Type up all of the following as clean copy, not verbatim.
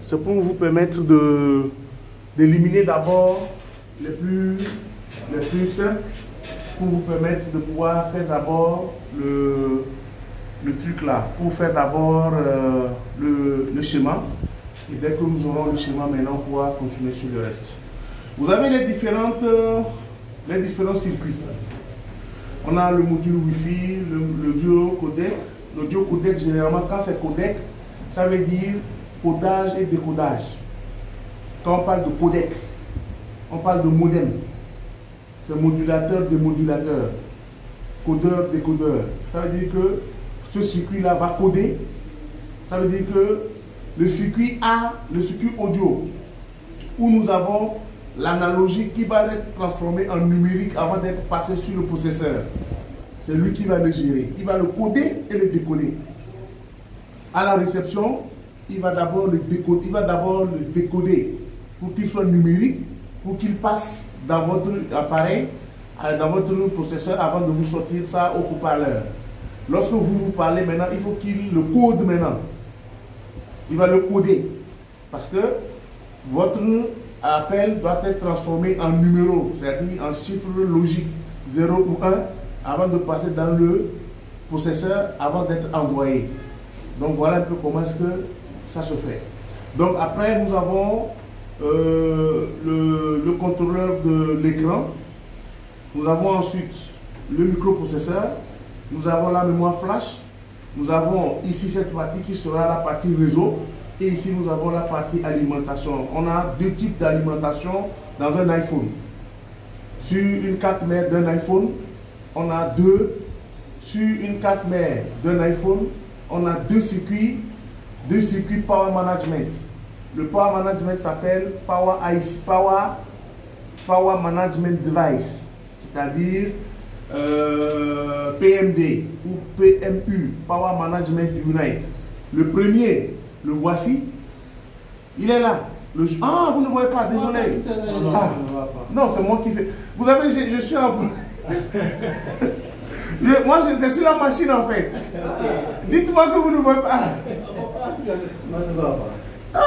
c'est pour vous permettre d'éliminer d'abord les plus simples, pour vous permettre de pouvoir faire d'abord le truc là, pour faire d'abord le schéma. Et dès que nous aurons le schéma, maintenant on pourra continuer sur le reste. Vous avez les différents circuits. On a le module Wi-Fi, le duo codec. Le duo codec, généralement, quand c'est codec, ça veut dire codage et décodage. Quand on parle de codec, on parle de modem. C'est modulateur, démodulateur, codeur, décodeur. Ça veut dire que ce circuit-là va coder. Ça veut dire que le circuit audio, où nous avons l'analogique qui va être transformé en numérique avant d'être passé sur le processeur. C'est lui qui va le gérer. Il va le coder et le décoder. À la réception, il va d'abord le décoder pour qu'il soit numérique, pour qu'il passe dans votre appareil, dans votre processeur avant de vous sortir ça au haut-parleur. Lorsque vous parlez maintenant, il faut qu'il le code maintenant. Il va le coder parce que votre appel doit être transformé en numéro, c'est-à-dire en chiffre logique 0 ou 1 avant de passer dans le processeur avant d'être envoyé. Donc voilà un peu comment est-ce que ça se fait. Donc après nous avons le contrôleur de l'écran. Nous avons ensuite le microprocesseur. Nous avons la mémoire flash. Nous avons ici cette partie qui sera la partie réseau. Et ici nous avons la partie alimentation. On a deux types d'alimentation dans un iPhone. Sur une carte mère d'un iPhone, on a sur une carte mère d'un iPhone, on a deux circuits Power Management. Le Power Management s'appelle Power Management Device, c'est-à-dire PMD ou PMU, Power Management Unit. Le premier, le voici, il est là. Ah, vous ne voyez pas, désolé. Non, c'est moi qui fais. Vous avez, je suis en... Moi, c'est sur la machine en fait. Dites-moi que vous ne voyez pas. Ah.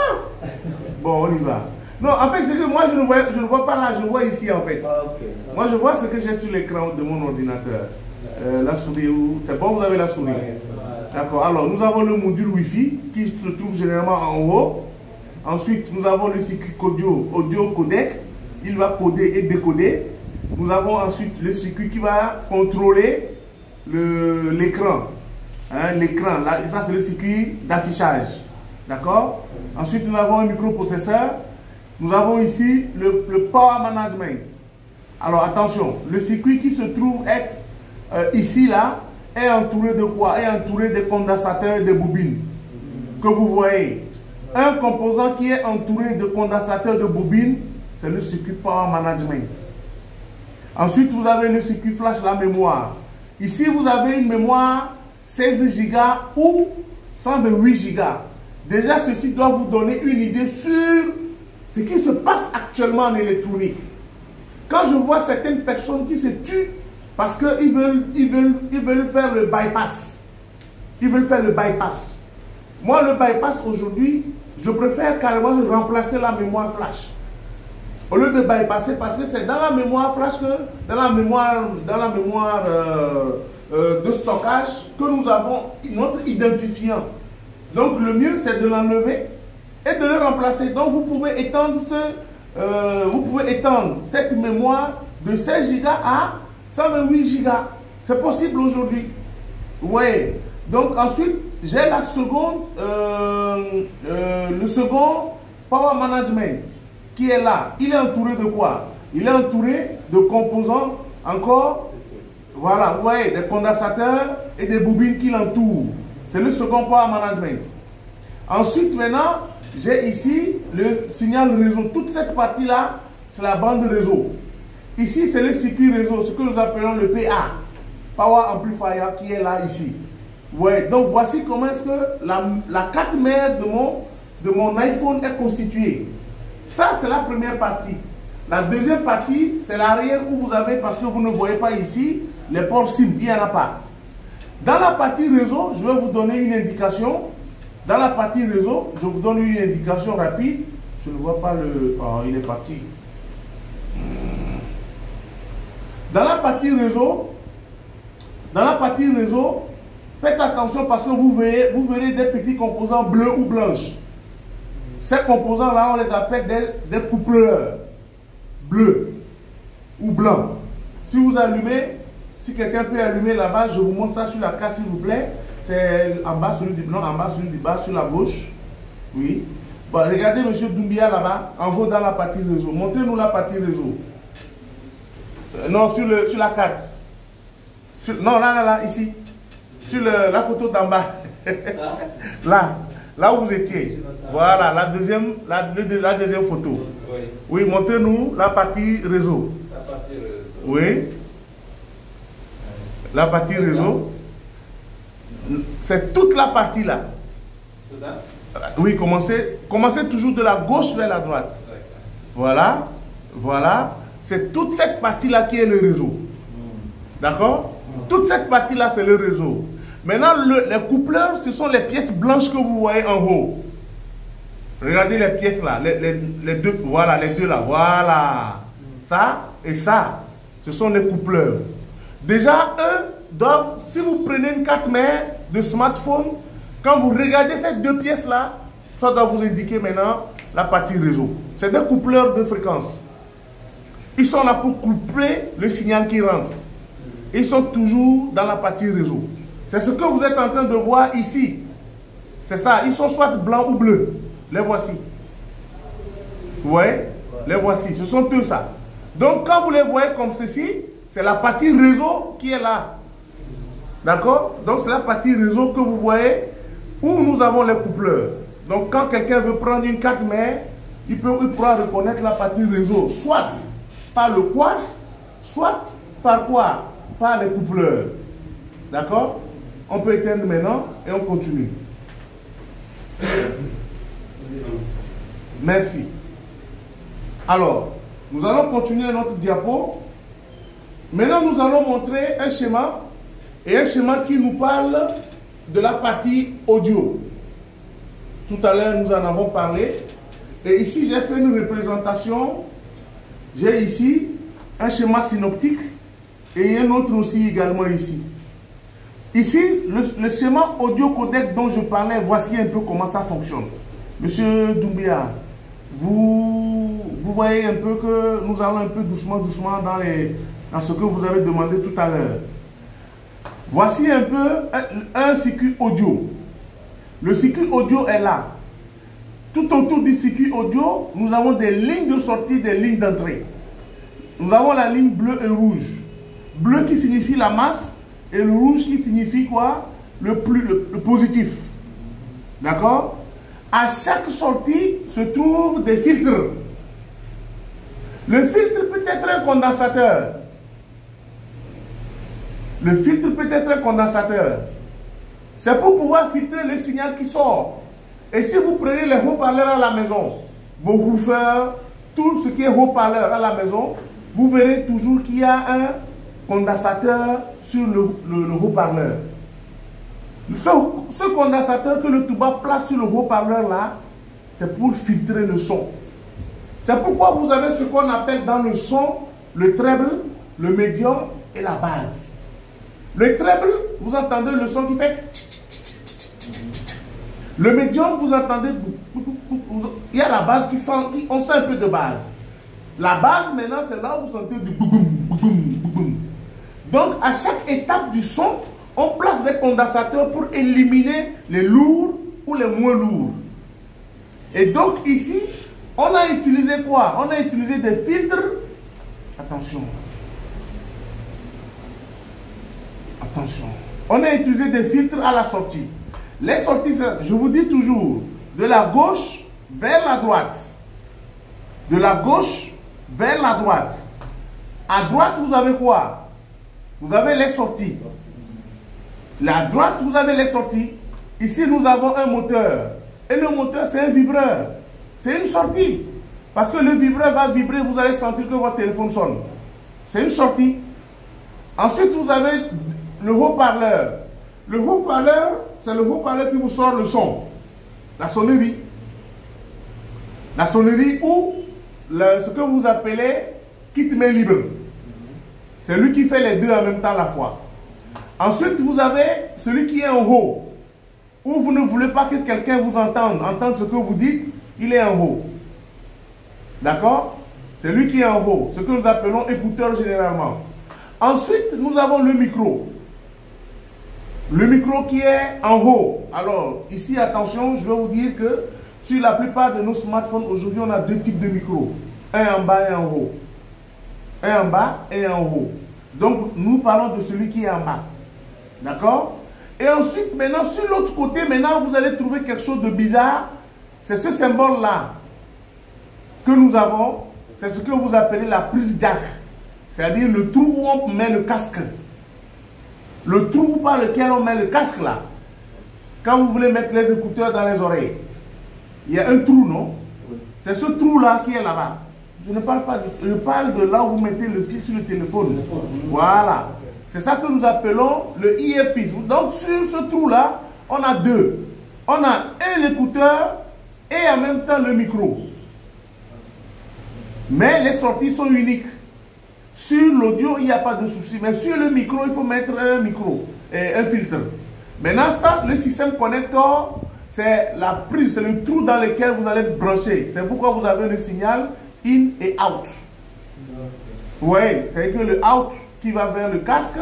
Bon, on y va. Non, en fait, c'est que moi, je ne vois pas là, je vois ici en fait. Moi, je vois ce que j'ai sur l'écran de mon ordinateur. La souris, c'est bon, vous avez la souris. D'accord, alors nous avons le module Wi-Fi qui se trouve généralement en haut. Ensuite, nous avons le circuit audio codec. Il va coder et décoder. Nous avons ensuite le circuit qui va contrôler l'écran. Hein, l'écran, là, ça c'est le circuit d'affichage. D'accord? Ensuite, nous avons un microprocesseur. Nous avons ici le Power Management. Alors attention, le circuit qui se trouve être ici, là, est entouré de quoi? Est entouré des condensateurs et des bobines que vous voyez. Un composant qui est entouré de condensateurs de bobines, c'est le circuit Power Management. Ensuite, vous avez le circuit flash, la mémoire. Ici, vous avez une mémoire 16 Go ou 128 Go. Déjà, ceci doit vous donner une idée sur ce qui se passe actuellement en électronique. Quand je vois certaines personnes qui se tuent parce qu'ils veulent faire le bypass. Ils veulent faire le bypass. Moi, le bypass aujourd'hui, je préfère carrément remplacer la mémoire flash. Au lieu de bypasser, parce que c'est dans la mémoire flash que, dans la mémoire de stockage, que nous avons notre identifiant. Donc le mieux, c'est de l'enlever et de le remplacer. Donc vous pouvez étendre cette mémoire de 16 Go à 128 Go. C'est possible aujourd'hui. Vous voyez. Donc ensuite, j'ai la seconde, le second Power Management qui est là. Il est entouré de quoi? Il est entouré de composants encore, voilà, vous voyez, des condensateurs et des bobines qui l'entourent. C'est le second Power Management. Ensuite, maintenant, j'ai ici le signal réseau. Toute cette partie-là, c'est la bande réseau. Ici, c'est le circuit réseau, ce que nous appelons le PA, Power Amplifier, qui est là, ici. Ouais, donc voici comment est-ce que la carte mère de mon iPhone est constituée. Ça, c'est la première partie. La deuxième partie, c'est l'arrière où vous avez, parce que vous ne voyez pas ici, les ports SIM, il n'y en a pas. Dans la partie réseau, je vais vous donner une indication. Dans la partie réseau, je vous donne une indication rapide. Je ne vois pas le... Oh, il est parti. Dans la partie réseau, faites attention parce que vous verrez des petits composants bleus ou blanches. Ces composants-là, on les appelle des coupleurs bleus ou blancs. Si vous allumez, si quelqu'un peut allumer là-bas, je vous montre ça sur la carte s'il vous plaît. C'est en bas, celui du blanc, en bas, celui du bas, sur la gauche. Oui. Bon, regardez M. Doumbia là-bas, en haut dans la partie réseau. Montrez-nous la partie réseau. Non, sur la carte. Non, là, ici. Sur la photo d'en bas. Là où vous étiez. Voilà, la deuxième photo. Oui, montrez-nous la partie réseau. La partie réseau. Oui. La partie réseau. C'est toute la partie là. Tout ça? Oui, commencez toujours de la gauche vers la droite. Voilà. Voilà. C'est toute cette partie-là qui est le réseau. D'accord? Toute cette partie-là, c'est le réseau. Maintenant, les coupleurs, ce sont les pièces blanches que vous voyez en haut. Regardez les pièces là. Les deux, voilà, les deux là. Voilà. Ça et ça, ce sont les coupleurs. Déjà, eux doivent, si vous prenez une carte mère de smartphone, quand vous regardez ces deux pièces-là, ça doit vous indiquer maintenant la partie réseau. C'est des coupleurs de fréquence. Ils sont là pour coupler le signal qui rentre. Ils sont toujours dans la partie réseau. C'est ce que vous êtes en train de voir ici. C'est ça. Ils sont soit blancs ou bleus. Les voici. Vous voyez? Les voici. Ce sont eux ça. Donc quand vous les voyez comme ceci, c'est la partie réseau qui est là. D'accord? Donc c'est la partie réseau que vous voyez où nous avons les coupleurs. Donc quand quelqu'un veut prendre une carte mère, il pourra reconnaître la partie réseau. Soit par le quartz, soit par quoi? Par les coupleurs. D'accord? On peut éteindre maintenant et on continue. Merci. Alors, nous allons continuer notre diapo. Maintenant, nous allons montrer un schéma et un schéma qui nous parle de la partie audio. Tout à l'heure, nous en avons parlé. Et ici, j'ai fait une représentation. J'ai ici un schéma synoptique et un autre aussi également ici. Ici, le schéma audio codec dont je parlais, voici un peu comment ça fonctionne. Monsieur Doumbia, vous voyez un peu que nous allons un peu doucement dans ce que vous avez demandé tout à l'heure. Voici un peu un circuit audio. Le circuit audio est là. Tout autour du circuit audio, nous avons des lignes de sortie, des lignes d'entrée. Nous avons la ligne bleue et rouge. Bleu qui signifie la masse et le rouge qui signifie quoi? Le positif. D'accord? À chaque sortie se trouvent des filtres. Le filtre peut être un condensateur. Le filtre peut être un condensateur. C'est pour pouvoir filtrer le signal qui sort. Et si vous prenez les haut-parleurs à la maison, vos woofers, tout ce qui est haut-parleur à la maison, vous verrez toujours qu'il y a un condensateur sur le haut-parleur. Ce condensateur que le tuba place sur le haut-parleur là, c'est pour filtrer le son. C'est pourquoi vous avez ce qu'on appelle dans le son le treble, le médium et la base. Le treble, vous entendez le son qui fait... Le médium, vous entendez... Il y a la base on sent un peu de base. La base, maintenant, c'est là où vous sentez du boum, boum, boum. Donc, à chaque étape du son, on place des condensateurs pour éliminer les lourds ou les moins lourds. Et donc, ici, on a utilisé quoi? On a utilisé des filtres. Attention. Attention. On a utilisé des filtres à la sortie. Les sorties, je vous dis toujours, de la gauche vers la droite. De la gauche vers la droite. À droite, vous avez quoi? Vous avez les sorties. À droite, vous avez les sorties. Ici, nous avons un moteur. Et le moteur, c'est un vibreur. C'est une sortie. Parce que le vibreur va vibrer, vous allez sentir que votre téléphone sonne. C'est une sortie. Ensuite, vous avez le haut-parleur. Le haut-parleur, c'est le haut-parleur qui vous sort le son. La sonnerie. La sonnerie ou ce que vous appelez kit main libre. C'est lui qui fait les deux en même temps à la fois. Ensuite, vous avez celui qui est en haut. Où vous ne voulez pas que quelqu'un vous entende ce que vous dites, il est en haut. D'accord? C'est lui qui est en haut, ce que nous appelons écouteur généralement. Ensuite, nous avons le micro. Le micro qui est en haut. Alors, ici, attention, je vais vous dire que sur la plupart de nos smartphones, aujourd'hui, on a deux types de micros. Un en bas et un en haut. Un en bas et un en haut. Donc, nous parlons de celui qui est en bas. D'accord? Et ensuite, maintenant, sur l'autre côté, maintenant, vous allez trouver quelque chose de bizarre. C'est ce symbole-là que nous avons. C'est ce que vous appelez la prise jack. C'est-à-dire le trou où on met le casque. Le trou par lequel on met le casque là. Quand vous voulez mettre les écouteurs dans les oreilles, il y a un trou, non? C'est ce trou-là qui est là-bas. Je ne parle pas je parle de là où vous mettez le fil sur le téléphone. Voilà. C'est ça que nous appelons le earpiece. Donc sur ce trou-là, on a deux. On a l'écouteur et en même temps le micro. Mais les sorties sont uniques. Sur l'audio, il n'y a pas de souci. Mais sur le micro, il faut mettre un micro et un filtre. Maintenant, ça, le système connecteur, c'est la prise, c'est le trou dans lequel vous allez brancher. C'est pourquoi vous avez le signal in et out. Oui, c'est que le out qui va vers le casque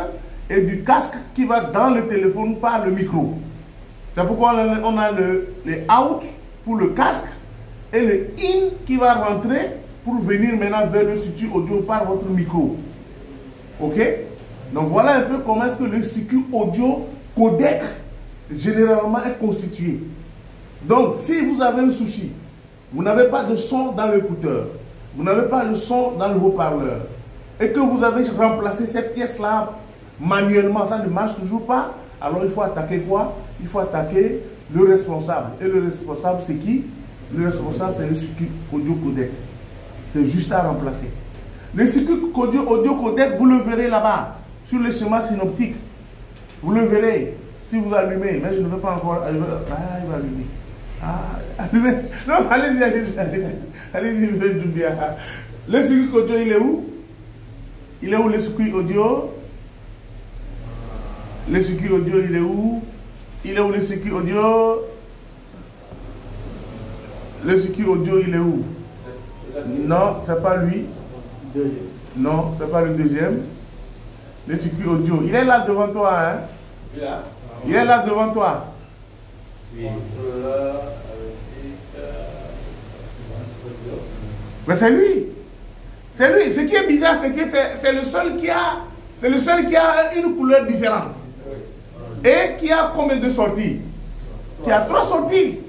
et du casque qui va dans le téléphone par le micro. C'est pourquoi on a le out pour le casque et le in qui va rentrer pour venir maintenant vers le circuit audio par votre micro. Ok? Donc voilà un peu comment est-ce que le circuit audio codec généralement est constitué. Donc si vous avez un souci, vous n'avez pas de son dans l'écouteur, vous n'avez pas de son dans le haut-parleur, et que vous avez remplacé cette pièce-là manuellement, ça ne marche toujours pas, alors il faut attaquer quoi? Il faut attaquer le responsable. Et le responsable, c'est qui? Le responsable, c'est le circuit audio codec. C'est juste à remplacer. Le circuit audio codec, vous le verrez là-bas, sur le schéma synoptique. Vous le verrez si vous allumez, mais je ne veux pas encore. Ah, il va allumer. Ah, allumez. Non, allez-y, allez-y, bien. Le circuit audio, il est où? Il est où le circuit audio? Le circuit audio, il est où? Il est où le circuit audio? Le circuit audio, il est où? Non, c'est pas lui. Deuxième. Non, c'est pas le deuxième. Le circuit audio, il est là devant toi, hein? Là. Il est là devant toi. Oui. Mais c'est lui. C'est lui. Ce qui est bizarre, c'est que c'est le seul qui a une couleur différente. Et qui a combien de sorties? Qui a 3 sorties.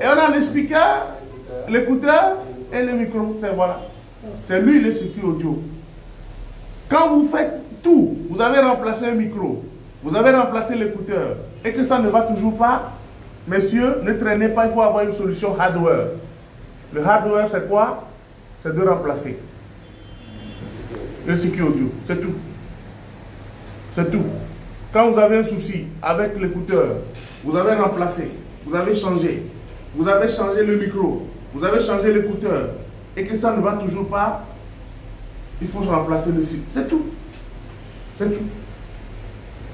Et on a le speaker, l'écouteur et le micro. Voilà. C'est lui le circuit audio. Quand vous faites tout, vous avez remplacé un micro, vous avez remplacé l'écouteur, et que ça ne va toujours pas, messieurs, ne traînez pas, il faut avoir une solution hardware. Le hardware, c'est quoi? C'est de remplacer le circuit audio. C'est tout. C'est tout. Quand vous avez un souci avec l'écouteur, vous avez remplacé, vous avez changé le micro, vous avez changé l'écouteur, et que ça ne va toujours pas, il faut remplacer le circuit. C'est tout. C'est tout.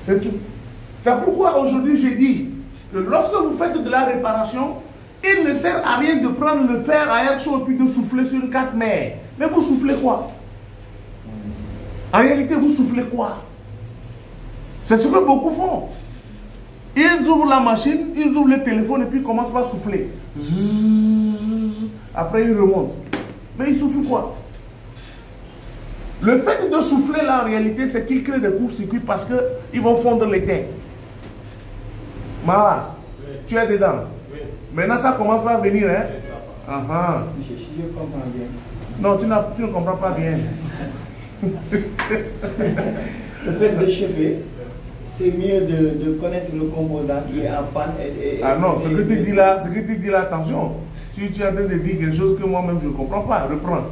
C'est tout. C'est pourquoi aujourd'hui j'ai dit que lorsque vous faites de la réparation, il ne sert à rien de prendre le fer à air chaud et puis de souffler sur une carte mère. Mais vous soufflez quoi? En réalité, vous soufflez quoi? C'est ce que beaucoup font. Ils ouvrent la machine, ils ouvrent le téléphone et puis ils commencent par souffler. Zzzz. Après, ils remontent. Mais ils soufflent quoi? Le fait de souffler là, en réalité, c'est qu'ils créent des courts-circuits parce qu'ils vont fondre l'étain. Mara, oui. Tu es dedans. Oui. Maintenant, ça commence par venir, hein? Oui, je comprends bien. Non, tu ne comprends pas bien. Le fait de chauffer, c'est mieux de connaître le composant qui est en panne. Ah non, ce que tu dis là, attention. Tu es en train de dire quelque chose que moi-même je ne comprends pas. Reprends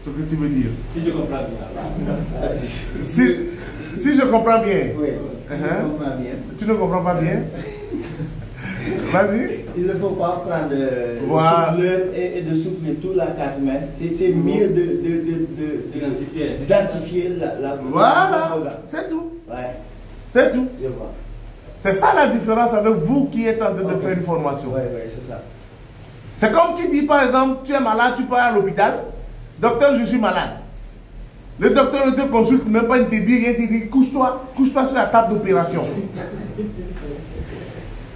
ce que tu veux dire. Si je comprends bien. si je comprends bien. Oui, je comprends bien. Tu ne comprends pas bien? Vas-y. Il ne faut pas prendre voilà. le souffleur et de souffler toute la carte mère. C'est mieux d'identifier la voilà, c'est tout. Ouais. C'est tout. Je vois. C'est ça la différence avec vous qui êtes en train de faire une formation. Oui, c'est ça. C'est comme tu dis par exemple, tu es malade, tu pars à l'hôpital. Docteur, je suis malade. Le docteur ne te consulte même pas, il ne te dit rien, il te dit couche-toi sur la table d'opération.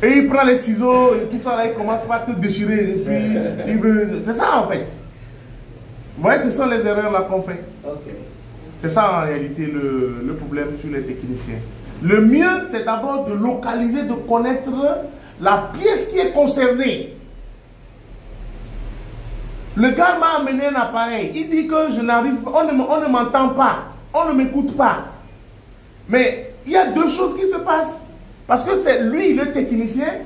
Et il prend les ciseaux et tout ça là, il commence par te déchirer. Et puis, il veut... C'est ça en fait. Vous voyez, ce sont les erreurs là qu'on fait. C'est ça en réalité le problème sur les techniciens. Le mieux, c'est d'abord de localiser, de connaître la pièce qui est concernée. Le gars m'a amené un appareil. Il dit que je n'arrive pas, on ne m'entend pas, on ne m'écoute pas. Mais il y a deux choses qui se passent. Parce que c'est lui, le technicien,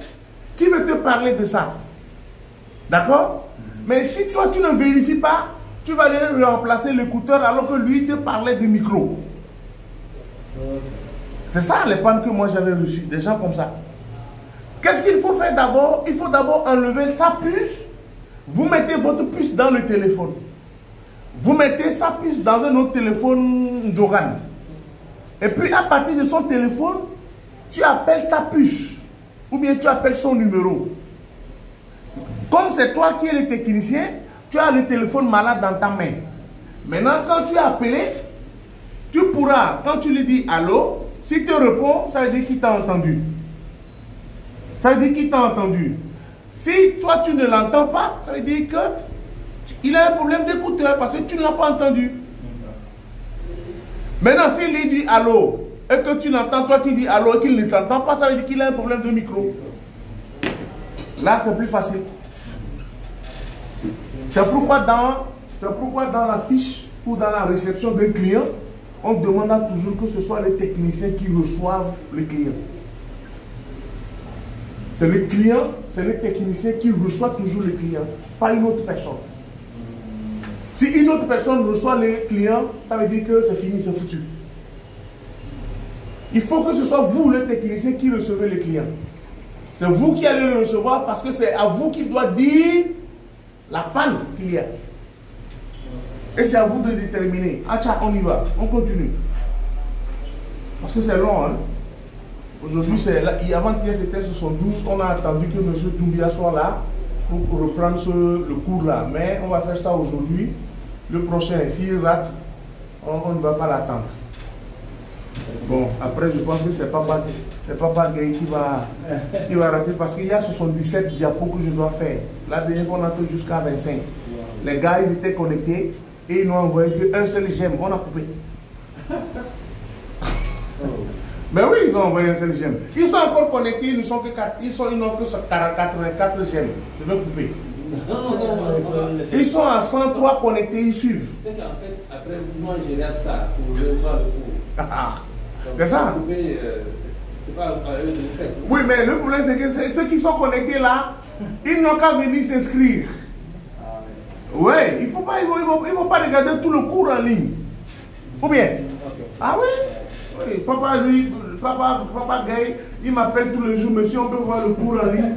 qui veut te parler de ça. D'accord? Mais si toi, tu ne vérifies pas, tu vas aller remplacer l'écouteur alors que lui te parlait du micro. C'est ça les pannes que moi j'avais reçues, des gens comme ça. Qu'est-ce qu'il faut faire d'abord? Il faut d'abord enlever sa puce. Vous mettez votre puce dans le téléphone. Vous mettez sa puce dans un autre téléphone Jogan. Et puis à partir de son téléphone, tu appelles ta puce. Ou bien tu appelles son numéro. Comme c'est toi qui es le technicien, tu as le téléphone malade dans ta main. Maintenant, quand tu as appelé, tu pourras, quand tu lui dis allô, s'il te répond, ça veut dire qu'il t'a entendu. Ça veut dire qu'il t'a entendu. Si toi tu ne l'entends pas, ça veut dire qu'il a un problème d'écouteur parce que tu ne l'as pas entendu. Maintenant, s'il lui dit allô et que tu l'entends, toi tu dis allô et qu'il ne t'entend pas, ça veut dire qu'il a un problème de micro. Là, c'est plus facile. C'est pourquoi dans la fiche ou dans la réception d'un client, on demande toujours que ce soit les techniciens qui reçoivent le client. C'est le client, c'est le technicien qui reçoit toujours le client, pas une autre personne. Si une autre personne reçoit les clients, ça veut dire que c'est fini, c'est foutu. Il faut que ce soit vous, le technicien, qui recevez les clients. C'est vous qui allez le recevoir parce que c'est à vous qu'il doit dire la panne qu'il y a. Et c'est à vous de déterminer. Ah tiens, on y va, on continue. Parce que c'est long, hein. Aujourd'hui, avant-hier c'était 72, on a attendu que M. Doumbia soit là pour reprendre le cours là. Mais on va faire ça aujourd'hui. Le prochain, s'il rate, on ne va pas l'attendre. Bon, après je pense que c'est Papa Gay qui va rater parce qu'il y a 77 diapos que je dois faire. La dernière fois on a fait jusqu'à 25. Les gars ils étaient connectés et ils n'ont envoyé qu'un seul j'aime. On a coupé. Mais oui, ils ont envoyé un seul j'aime. Ils sont encore connectés, ils ne sont que 4, ils n'ont que 84 j'aime. Je vais couper. Non. Ils sont à 103 connectés, ils suivent. C'est qu'en fait, après, moi je regarde ça pour le voir le cours. C'est ça. C'est pas à eux de le faire. Oui, mais le problème c'est que ceux qui sont connectés là, ils n'ont qu'à venir s'inscrire. Ouais, il faut pas, ils vont pas regarder tout le cours en ligne. Ou bien? Ah oui? Oui, Papa Gay, il m'appelle tous les jours, monsieur, on peut voir le cours en ligne.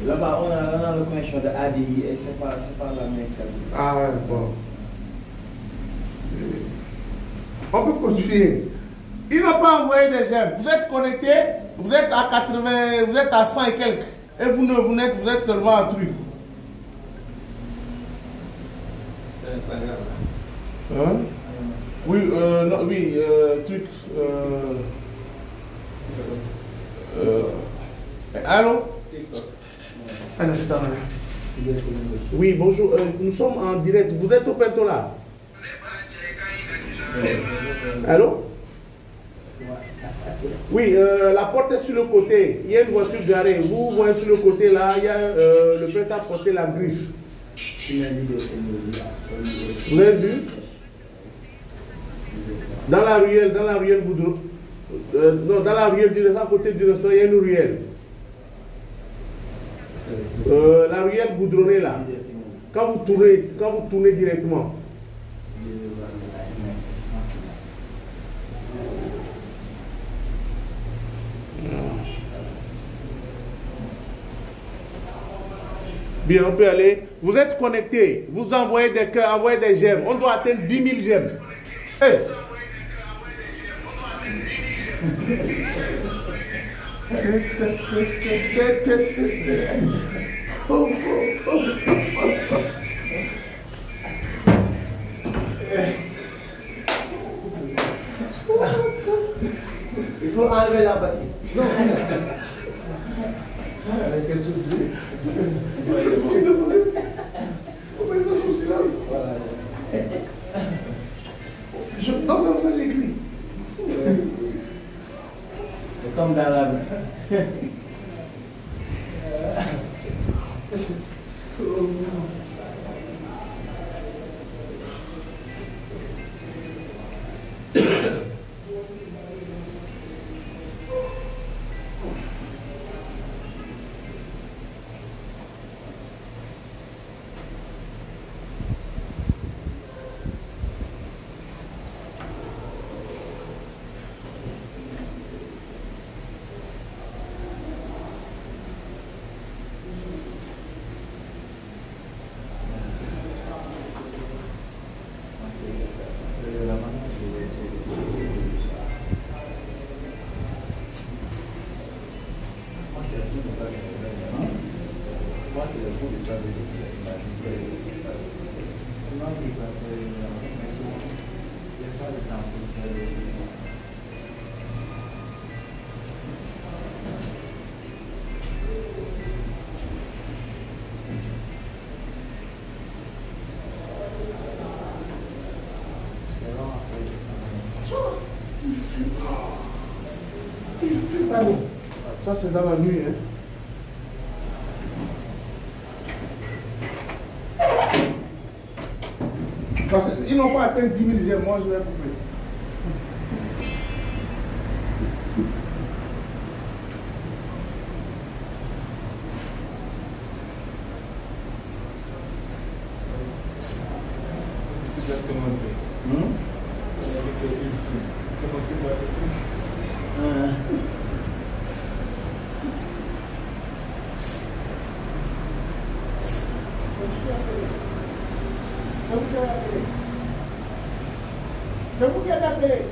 Là-bas, on a le connexion de ADI et c'est pas la même qualité. Ah ouais, bon. On peut continuer. Ils n'ont pas envoyé des j'aime. Vous êtes connecté, vous êtes à 80, vous êtes à 100 et quelques. Et vous êtes seulement un truc. C'est Instagram. Hein? Oui, non, oui, truc. Allô? TikTok. Un instant. Oui, bonjour. Nous sommes en direct. Vous êtes au Pentola? Allô? Oui, la porte est sur le côté. Il y a une voiture garée. Vous voyez sur le côté là, il y a le prêt-à-porter la griffe. Vous l'avez vu? Dans la ruelle Goudron. Non, dans la ruelle du à côté du restaurant, il y a une ruelle. La ruelle goudronnée là. Quand vous tournez directement. Bien, on peut aller. Vous êtes connectés. Vous envoyez des cœurs, envoyez des j'aime. On doit atteindre 10 000 j'aime. Hey. Il faut enlever la batterie. Non. Avec quel souci? Non, c'est comme ça que j'écris. C'est comme dans la vie. Moi, c'est le coup de ça que je voulais. Non, il n'est pas très bien. Mais souvent, il n'y a pas de temps pour faire le Ça, c'est dans la nuit. Hein. Parce qu'ils n'ont pas atteint 10 000 j'aime. Moi, je vais couper. C'est vous qui avez appelé.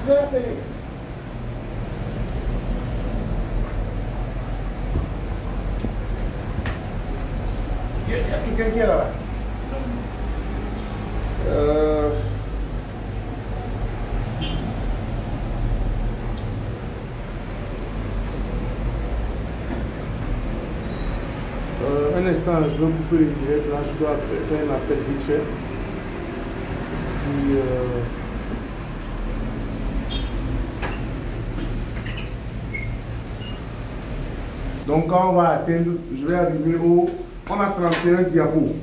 Vous avez appelé. Il y a quelqu'un qui est là-bas. Un instant, je vais couper les directs. Là, je dois faire un appel vite fait. Puis, donc, quand on va atteindre, je vais arriver au... On a 31 diapos.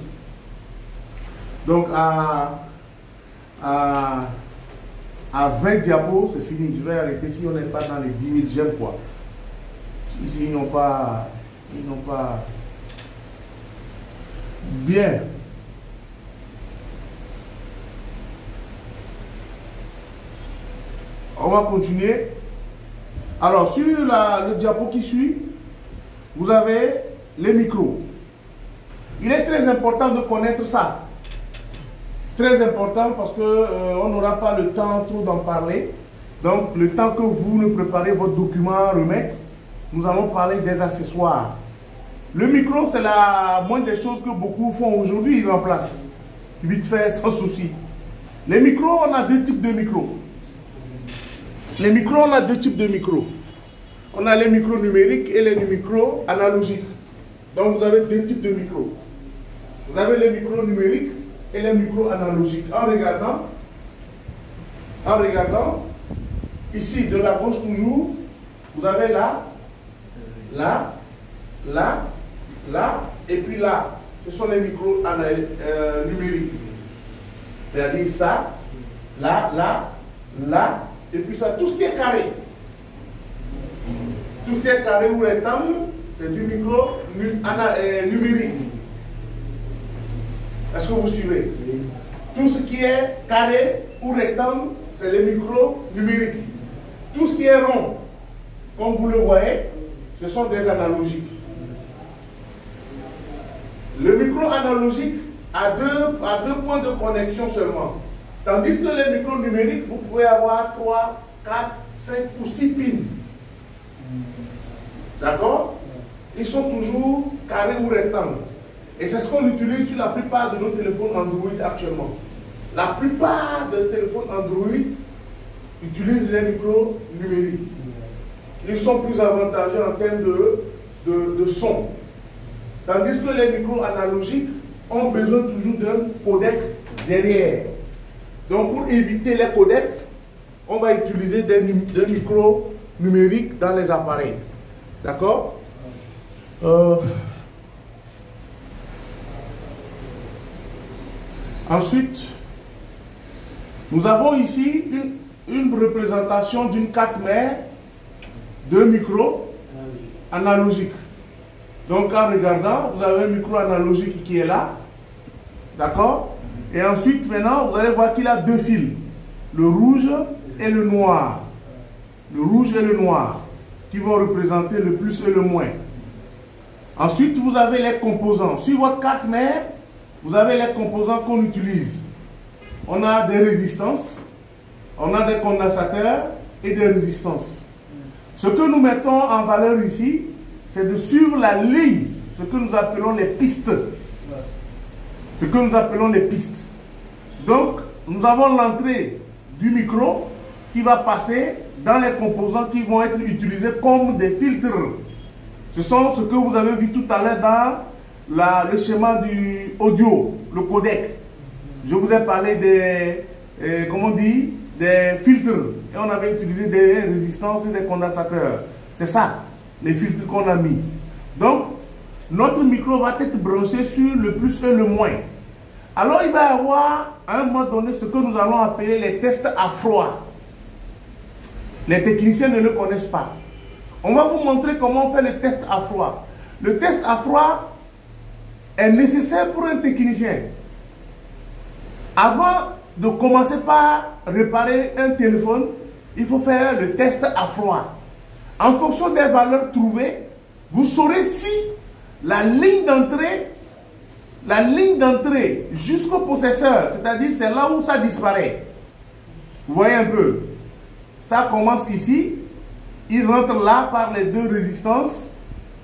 Donc, à 20 diapos, c'est fini. Je vais arrêter si on n'est pas dans les 10 000 j'aime, quoi. Ici, ils n'ont pas... Bien. On va continuer. Alors, sur le diapo qui suit, vous avez les micros. Il est très important de connaître ça. Très important parce qu'on n'aura pas le temps trop d'en parler. Donc, le temps que vous ne préparez votre document à remettre, nous allons parler des accessoires. Le micro, c'est la moindre des choses que beaucoup font aujourd'hui, ils remplacent. Vite fait, sans souci. Les micros, on a deux types de micros. Les micros, on a deux types de micros. On a les micros numériques et les micros analogiques. Donc, vous avez deux types de micros. Vous avez les micros numériques et les micros analogiques. En regardant, ici, de la gauche toujours, vous avez là, et puis là. Ce sont les micros numériques. C'est-à-dire ça, là, et puis ça, tout ce qui est carré. Tout ce qui est carré ou rectangle, c'est du micro numérique. Est-ce que vous suivez? Tout ce qui est carré ou rectangle, c'est les micros numériques. Tout ce qui est rond, comme vous le voyez, ce sont des analogiques. Le micro analogique a deux points de connexion seulement. Tandis que les micros numériques, vous pouvez avoir 3, 4, 5 ou 6 pins. D'accord? Ils sont toujours carrés ou rectangles. Et c'est ce qu'on utilise sur la plupart de nos téléphones Android actuellement. La plupart des téléphones Android utilisent les micros numériques. Ils sont plus avantageux en termes de son. Tandis que les micros analogiques ont besoin toujours d'un codec derrière. Donc pour éviter les codecs, on va utiliser des micros numériques dans les appareils. D'accord? Ensuite, nous avons ici une représentation d'une carte mère de micro analogique. Donc en regardant, vous avez un micro analogique qui est là. D'accord? Et ensuite, maintenant, vous allez voir qu'il a deux fils. Le rouge et le noir. Le rouge et le noir, qui vont représenter le plus et le moins. Ensuite, vous avez les composants. Sur votre carte mère, vous avez les composants qu'on utilise. On a des résistances, on a des condensateurs et des résistances. Ce que nous mettons en valeur ici, c'est de suivre la ligne, ce que nous appelons les pistes. Ce que nous appelons les pistes. Donc, nous avons l'entrée du micro qui va passer dans les composants qui vont être utilisés comme des filtres. Ce sont ce que vous avez vu tout à l'heure dans le schéma du audio, le codec. Je vous ai parlé des, comment on dit, des filtres. Et on avait utilisé des résistances et des condensateurs. C'est ça, les filtres qu'on a mis. Donc, notre micro va être branché sur le plus et le moins. Alors, il va y avoir, à un moment donné, ce que nous allons appeler les tests à froid. Les techniciens ne le connaissent pas. On va vous montrer comment on fait le test à froid. Le test à froid est nécessaire pour un technicien. Avant de commencer par réparer un téléphone, il faut faire le test à froid. En fonction des valeurs trouvées, vous saurez si la ligne d'entrée jusqu'au processeur, c'est-à-dire c'est là où ça disparaît. Vous voyez un peu. Ça commence ici, il rentre là par les deux résistances,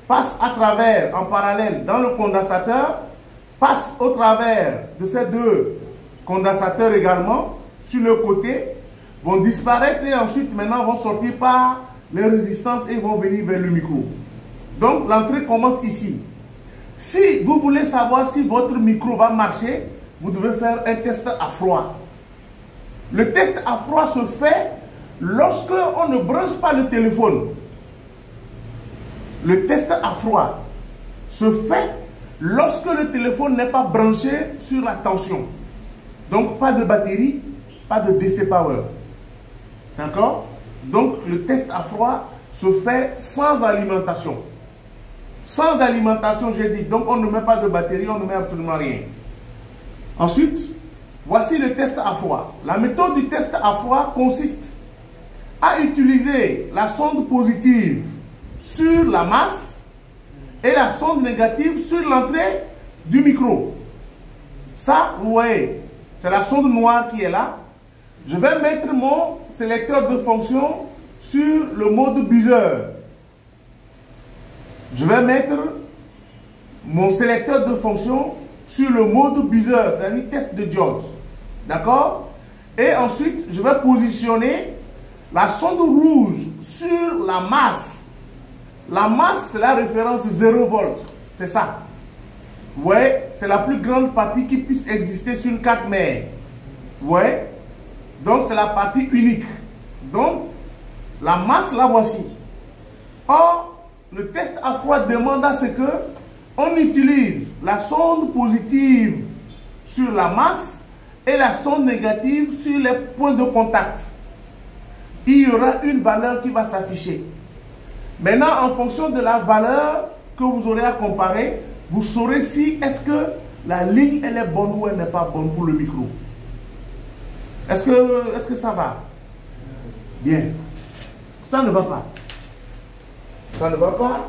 passe à travers en parallèle dans le condensateur, passe au travers de ces deux condensateurs également, sur le côté, vont disparaître et ensuite maintenant vont sortir par les résistances et vont venir vers le micro. Donc l'entrée commence ici. Si vous voulez savoir si votre micro va marcher, vous devez faire un test à froid. Le test à froid se fait lorsque on ne branche pas le téléphone. Le test à froid se fait lorsque le téléphone n'est pas branché sur la tension. Donc pas de batterie, pas de DC power. D'accord? Donc le test à froid se fait sans alimentation. Sans alimentation, j'ai dit. Donc on ne met pas de batterie, on ne met absolument rien. Ensuite, voici le test à froid. La méthode du test à froid consiste à utiliser la sonde positive sur la masse et la sonde négative sur l'entrée du micro. Ça, vous voyez, c'est la sonde noire qui est là. Je vais mettre mon sélecteur de fonction sur le mode buzzer. Je vais mettre mon sélecteur de fonction sur le mode buzzer, c'est-à-dire test de diode. D'accord? Et ensuite, je vais positionner la sonde rouge sur la masse. La masse, c'est la référence 0 volts. C'est ça. Vous voyez? C'est la plus grande partie qui puisse exister sur une carte mère. Vous voyez? Donc, c'est la partie unique. Donc, la masse, la voici. Or, le test à froid demande à ce que on utilise la sonde positive sur la masse et la sonde négative sur les points de contact. Il y aura une valeur qui va s'afficher. Maintenant, en fonction de la valeur que vous aurez à comparer, vous saurez si est-ce que la ligne elle est bonne ou elle n'est pas bonne pour le micro. Est-ce que ça va? Bien. Ça ne va pas. Ça ne va pas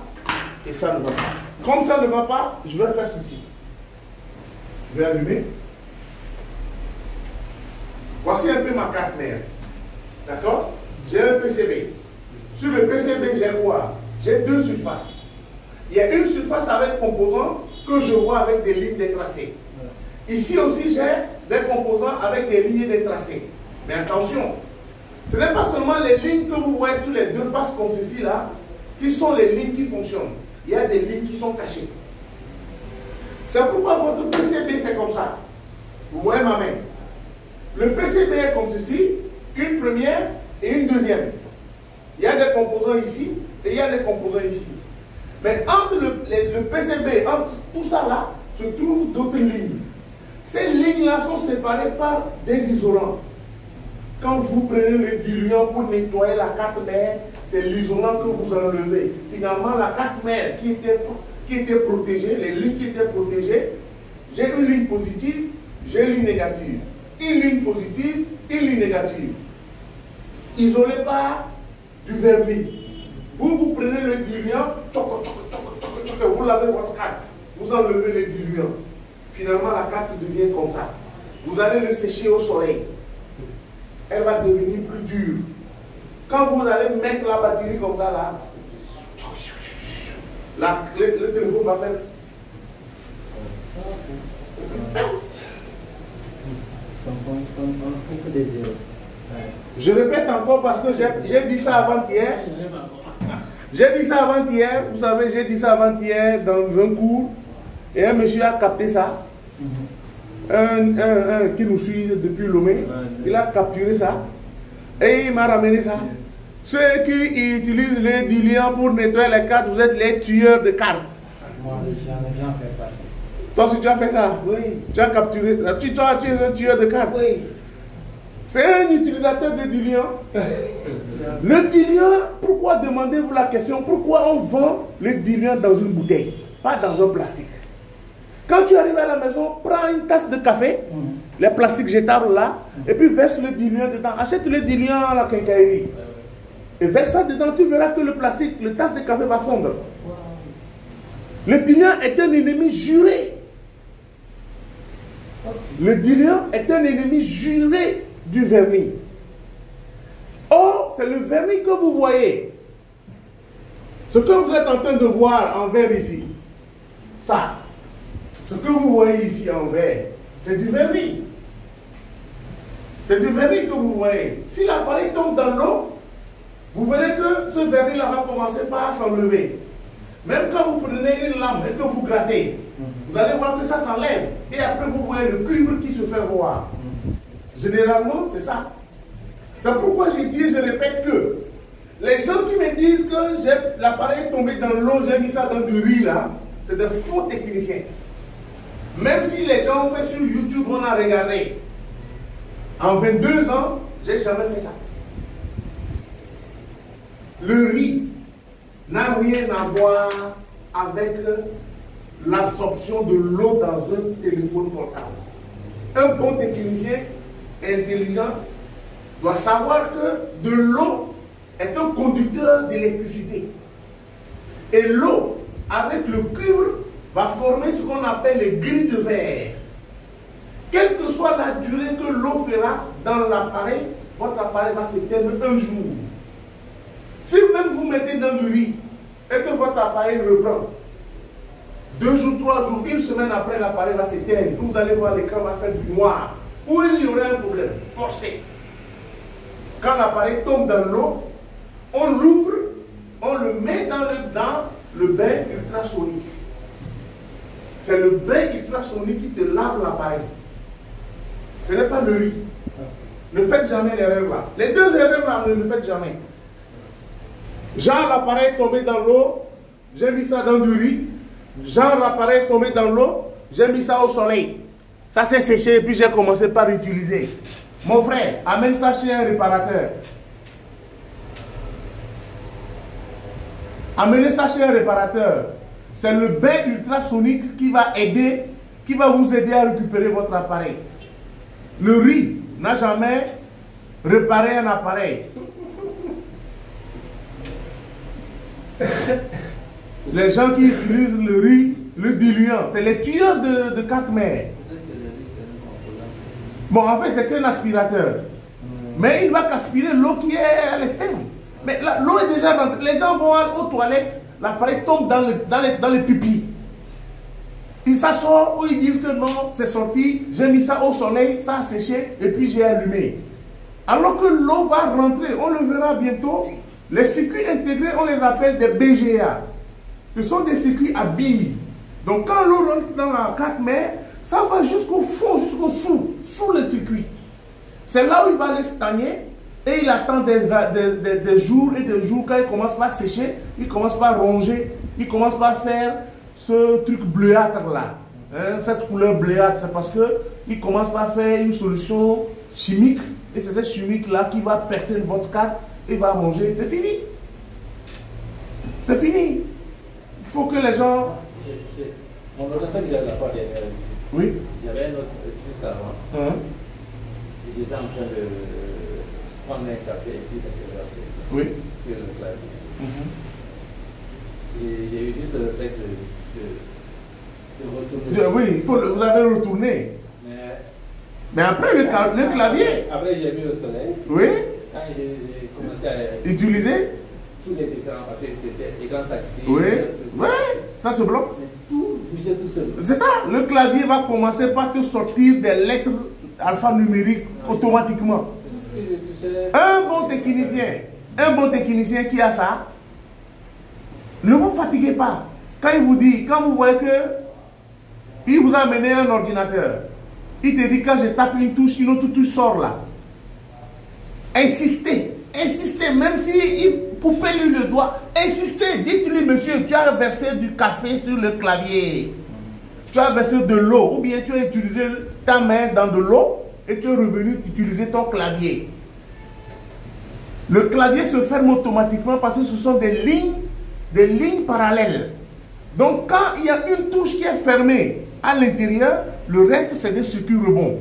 et ça ne va pas. Comme ça ne va pas, je vais faire ceci. Je vais allumer. Voici un peu ma carte mère. D'accord? J'ai un PCB. Sur le PCB, j'ai quoi? J'ai deux surfaces. Il y a une surface avec composants que je vois avec des lignes de tracés. Ici aussi, j'ai des composants avec des lignes de tracés. Mais attention, ce n'est pas seulement les lignes que vous voyez sur les deux faces comme ceci là, qui sont les lignes qui fonctionnent. Il y a des lignes qui sont cachées. C'est pourquoi votre PCB c'est comme ça. Vous voyez ma main. Le PCB est comme ceci, une première et une deuxième. Il y a des composants ici et il y a des composants ici. Mais entre le PCB, entre tout ça là, se trouvent d'autres lignes. Ces lignes-là sont séparées par des isolants. Quand vous prenez le diluant pour nettoyer la carte mère, c'est l'isolant que vous enlevez. Finalement, la carte mère qui était protégée, les lignes qui étaient protégées, j'ai une ligne positive, j'ai une ligne négative. Une ligne positive, une ligne négative. Isolé par du vernis. Vous prenez le diluant, vous lavez votre carte. Vous enlevez le diluant. Finalement, la carte devient comme ça. Vous allez le sécher au soleil. Elle va devenir plus dure. Quand vous allez mettre la batterie comme ça, là, le téléphone va faire. Je répète encore parce que j'ai dit ça avant-hier. J'ai dit ça avant-hier. Vous savez, j'ai dit ça avant-hier dans un cours. Et un monsieur a capté ça. Un qui nous suit depuis Lomé. Il a capturé ça. Et il m'a ramené ça. Ceux qui utilisent les diluants pour nettoyer les cartes, vous êtes les tueurs de cartes. Moi, j'en fais partie. Toi, si tu as fait ça, oui. Tu as capturé. Tu es un tueur de cartes. Oui. C'est un utilisateur de diluant. Le diluant, pourquoi demandez-vous la question? Pourquoi on vend le diluant dans une bouteille, pas dans un plastique? Quand tu arrives à la maison, prends une tasse de café, les plastiques jetables là, et puis verse le diluant dedans. Achète le diluant à la quincaillerie. Et verse ça dedans, tu verras que le plastique, le tasse de café va fondre. Wow. Le diluant est un ennemi juré. Le diluant est un ennemi juré du vernis. Or, c'est le vernis que vous voyez. Ce que vous êtes en train de voir en vert ici, ça, ce que vous voyez ici en vert, c'est du vernis. C'est du vernis que vous voyez. Si l'appareil tombe dans l'eau, vous verrez que ce vernis-là va commencer par s'enlever. Même quand vous prenez une lame et que vous grattez, vous allez voir que ça s'enlève. Et après, vous voyez le cuivre qui se fait voir. Généralement, c'est ça. C'est pourquoi j'ai dit, je répète que les gens qui me disent que l'appareil est tombé dans l'eau, j'ai mis ça dans du riz là, c'est des faux techniciens. Même si les gens ont fait sur YouTube, on a regardé. En 22 ans, j'ai jamais fait ça. Le riz n'a rien à voir avec l'absorption de l'eau dans un téléphone portable. Un bon technicien intelligent doit savoir que de l'eau est un conducteur d'électricité. Et l'eau, avec le cuivre, va former ce qu'on appelle les grilles de verre. Quelle que soit la durée que l'eau fera dans l'appareil, votre appareil va s'éteindre un jour. Si même vous mettez dans le riz et que votre appareil reprend, 2 jours, 3 jours, 1 semaine après, l'appareil va s'éteindre. Vous allez voir l'écran va faire du noir. Ou il y aurait un problème forcé. Quand l'appareil tombe dans l'eau, on l'ouvre, on le met dans le bain ultrasonique. C'est le bain ultrasonique qui te lave l'appareil. Ce n'est pas le riz. Ne faites jamais l'erreur là. Les deux erreurs là, ne le faites jamais. Genre l'appareil est tombé dans l'eau, j'ai mis ça dans du riz. Genre l'appareil est tombé dans l'eau, j'ai mis ça au soleil. Ça s'est séché et puis j'ai commencé par l'utiliser. Mon frère, amène ça chez un réparateur. Amenez ça chez un réparateur. C'est le bain ultrasonique qui va vous aider à récupérer votre appareil. Le riz n'a jamais réparé un appareil. Les gens qui utilisent le riz, le diluant, c'est les tueurs de cartes mères. Bon, en fait, c'est qu'un aspirateur. Mais il va qu'aspirer l'eau qui est à l'externe. Mais l'eau est déjà rentrée. Les gens vont aux toilettes, l'appareil tombe dans les pupilles. Ils s'assoient ou ils disent que non, c'est sorti, j'ai mis ça au soleil, ça a séché et puis j'ai allumé. Alors que l'eau va rentrer, on le verra bientôt. Les circuits intégrés, on les appelle des BGA. Ce sont des circuits à billes. Donc quand l'eau rentre dans la carte mère, ça va jusqu'au fond, jusqu'au sous le circuit. C'est là où il va aller stagner et il attend des jours et des jours. Quand il commence par sécher, il commence par ronger, il commence par faire ce truc bleuâtre là. Hein, cette couleur bleuâtre, c'est parce qu'il commence par faire une solution chimique. Et c'est cette chimique là qui va percer votre carte et va ronger. C'est fini. C'est fini. Il faut que les gens... Mon autre fait que j'avais la part derrière ici. Oui. Il y avait un autre juste avant. J'étais en train de prendre un café et puis ça s'est versé sur le clavier. Et j'ai eu juste le réflexe de retourner. Oui, vous avez retourné. Mais après le clavier. Après j'ai mis au soleil. Oui. Quand j'ai commencé à utiliser tous les écrans, parce que c'était écran tactile. Oui. Oui, ça se bloque. Mais tout bougeait tout seul. C'est ça, le clavier va commencer par te sortir des lettres alphanumériques automatiquement. Tout ce que je touchais. Un bon technicien qui a ça, ne vous fatiguez pas. Quand il vous dit, quand vous voyez que il vous a amené un ordinateur, il te dit quand je tape une touche, une autre touche sort là. Insistez, même si coupez-lui le doigt, insistez, dites-lui monsieur, tu as versé du café sur le clavier. Tu as versé de l'eau, ou bien tu as utilisé ta main dans de l'eau et tu es revenu utiliser ton clavier. Le clavier se ferme automatiquement parce que ce sont des lignes parallèles. Donc quand il y a une touche qui est fermée à l'intérieur, le reste c'est des circuits rebonds.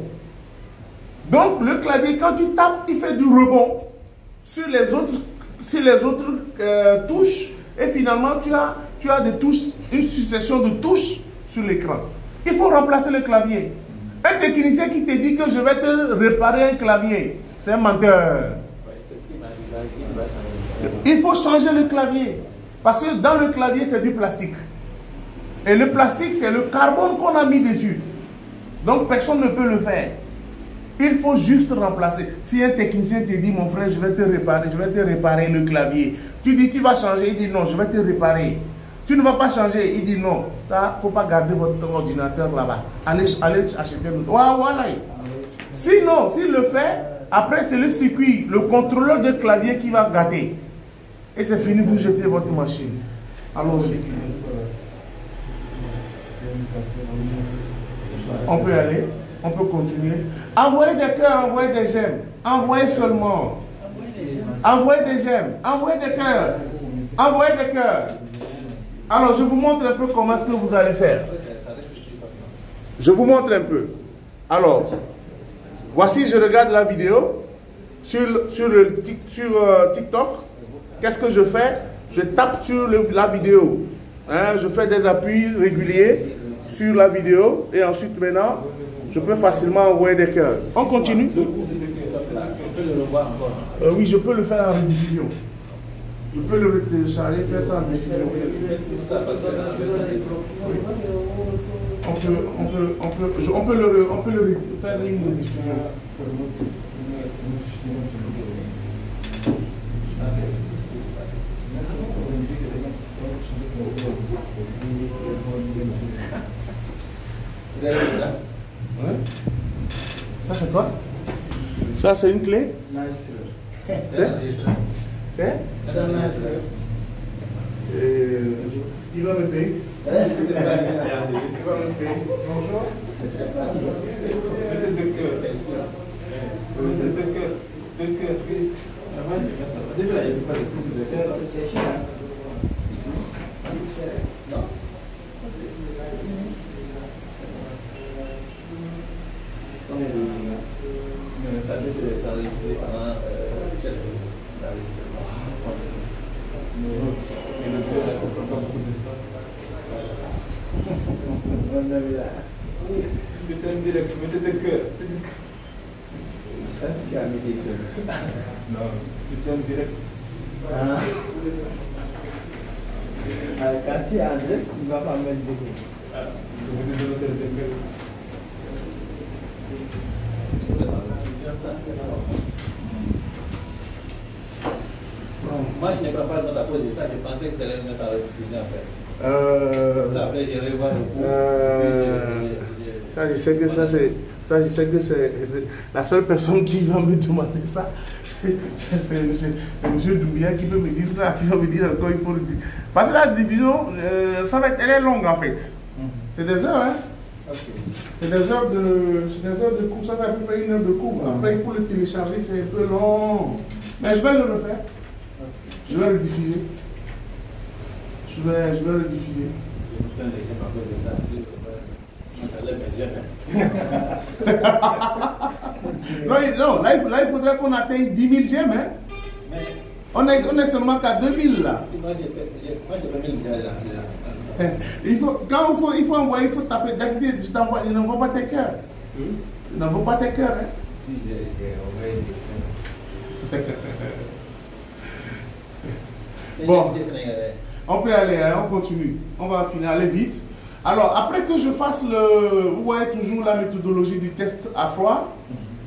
Donc le clavier, quand tu tapes, il fait du rebond sur les autres touches et finalement tu as des touches, une succession de touches sur l'écran. Il faut remplacer le clavier. Un technicien qui te dit que je vais te réparer un clavier, c'est un menteur. Il faut changer le clavier. Parce que dans le clavier, c'est du plastique. Et le plastique, c'est le carbone qu'on a mis dessus. Donc, personne ne peut le faire. Il faut juste remplacer. Si un technicien te dit, mon frère, je vais te réparer le clavier. Tu dis, tu vas changer. Il dit, non, je vais te réparer. Tu ne vas pas changer. Il dit, non, il ne faut pas garder votre ordinateur là-bas. Allez acheter un autre. Voilà. Sinon, s'il le fait, après, c'est le circuit, le contrôleur de clavier qui va gâter. Et c'est fini, vous jetez votre machine. Allons-y. On peut aller, on peut continuer. Envoyez des cœurs, envoyez des j'aime. Envoyez seulement. Envoyez des j'aime, envoyez des cœurs. Envoyez des cœurs. Alors, je vous montre un peu comment est-ce que vous allez faire. Je vous montre un peu. Alors, voici, je regarde la vidéo sur TikTok. Qu'est-ce que je fais? Je tape sur la vidéo. Hein, je fais des appuis réguliers sur la vidéo. Et ensuite, maintenant, je peux facilement envoyer des cœurs. On continue? Oui, je peux le faire en rediffusion. Je peux le télécharger, faire ça en diffusion. On peut le faire une rediffusion. Vous avez vu ça? Ouais. Ça c'est quoi? Ça c'est une clé? C'est? Il va me payer. Il va me payer. Bonjour. C'est cher. Non? Ça peut être enregistré pendant 7 jours. Et le feu, ça prend pas beaucoup d'espace. Je sais me dire, mettez des cœurs. Tu as mis des films. Non, je suis en direct. Ah. Quand tu es en direct, tu ne vas pas mettre des films. Moi, je n'ai pas parlé de la pause de ça, je pensais que ça allait me mettre à la diffusion après. Ça, après, j'ai revoir le coup. Ça, je sais que c'est la seule personne qui va me demander ça. C'est M. Doumbia qui peut me dire ça, qui va me dire encore, il faut le dire. Parce que la division, elle est longue en fait. C'est des heures, hein. Okay. C'est des heures de cours, ça fait à peu près 1 heure de cours. Après, pour le télécharger, c'est un peu long. Mais je vais le refaire. Je vais le diffuser. Je vais le diffuser. Non, là, il faudrait qu'on atteigne 10 000 j'aime. Hein? On est seulement qu'à 2000 là. Si, moi, j'ai pas mis le là. Il faut envoyer, il faut taper. Je t'envoie, je n'envoie pas tes cœurs. Je n'envoie pas tes cœurs. Hein? Si, j'ai envoyé des cœurs. Bon, on peut aller, hein, on continue. On va finir, aller vite. Alors, après que je fasse vous voyez toujours la méthodologie du test à froid.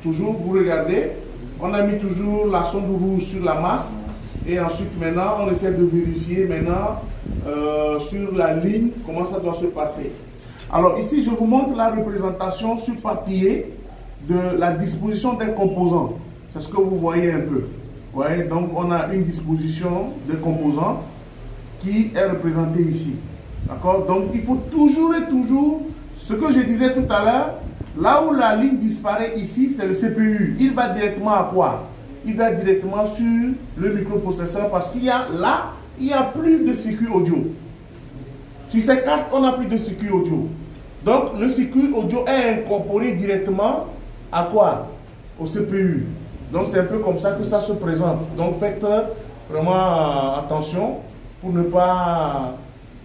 Toujours, vous regardez. On a mis toujours la sonde rouge sur la masse. Et ensuite, maintenant, on essaie de vérifier maintenant sur la ligne comment ça doit se passer. Alors, ici, je vous montre la représentation sur papier de la disposition des composants. C'est ce que vous voyez un peu. Ouais, donc on a une disposition de composants qui est représentée ici. D'accord? Donc il faut toujours et toujours, ce que je disais tout à l'heure, là où la ligne disparaît ici, c'est le CPU. Il va directement à quoi? Il va directement sur le microprocesseur parce qu'il y a là, il n'y a plus de circuit audio. Sur ces cartes, on n'a plus de circuit audio. Donc le circuit audio est incorporé directement à quoi? Au CPU. Donc c'est un peu comme ça que ça se présente. Donc faites vraiment attention pour ne pas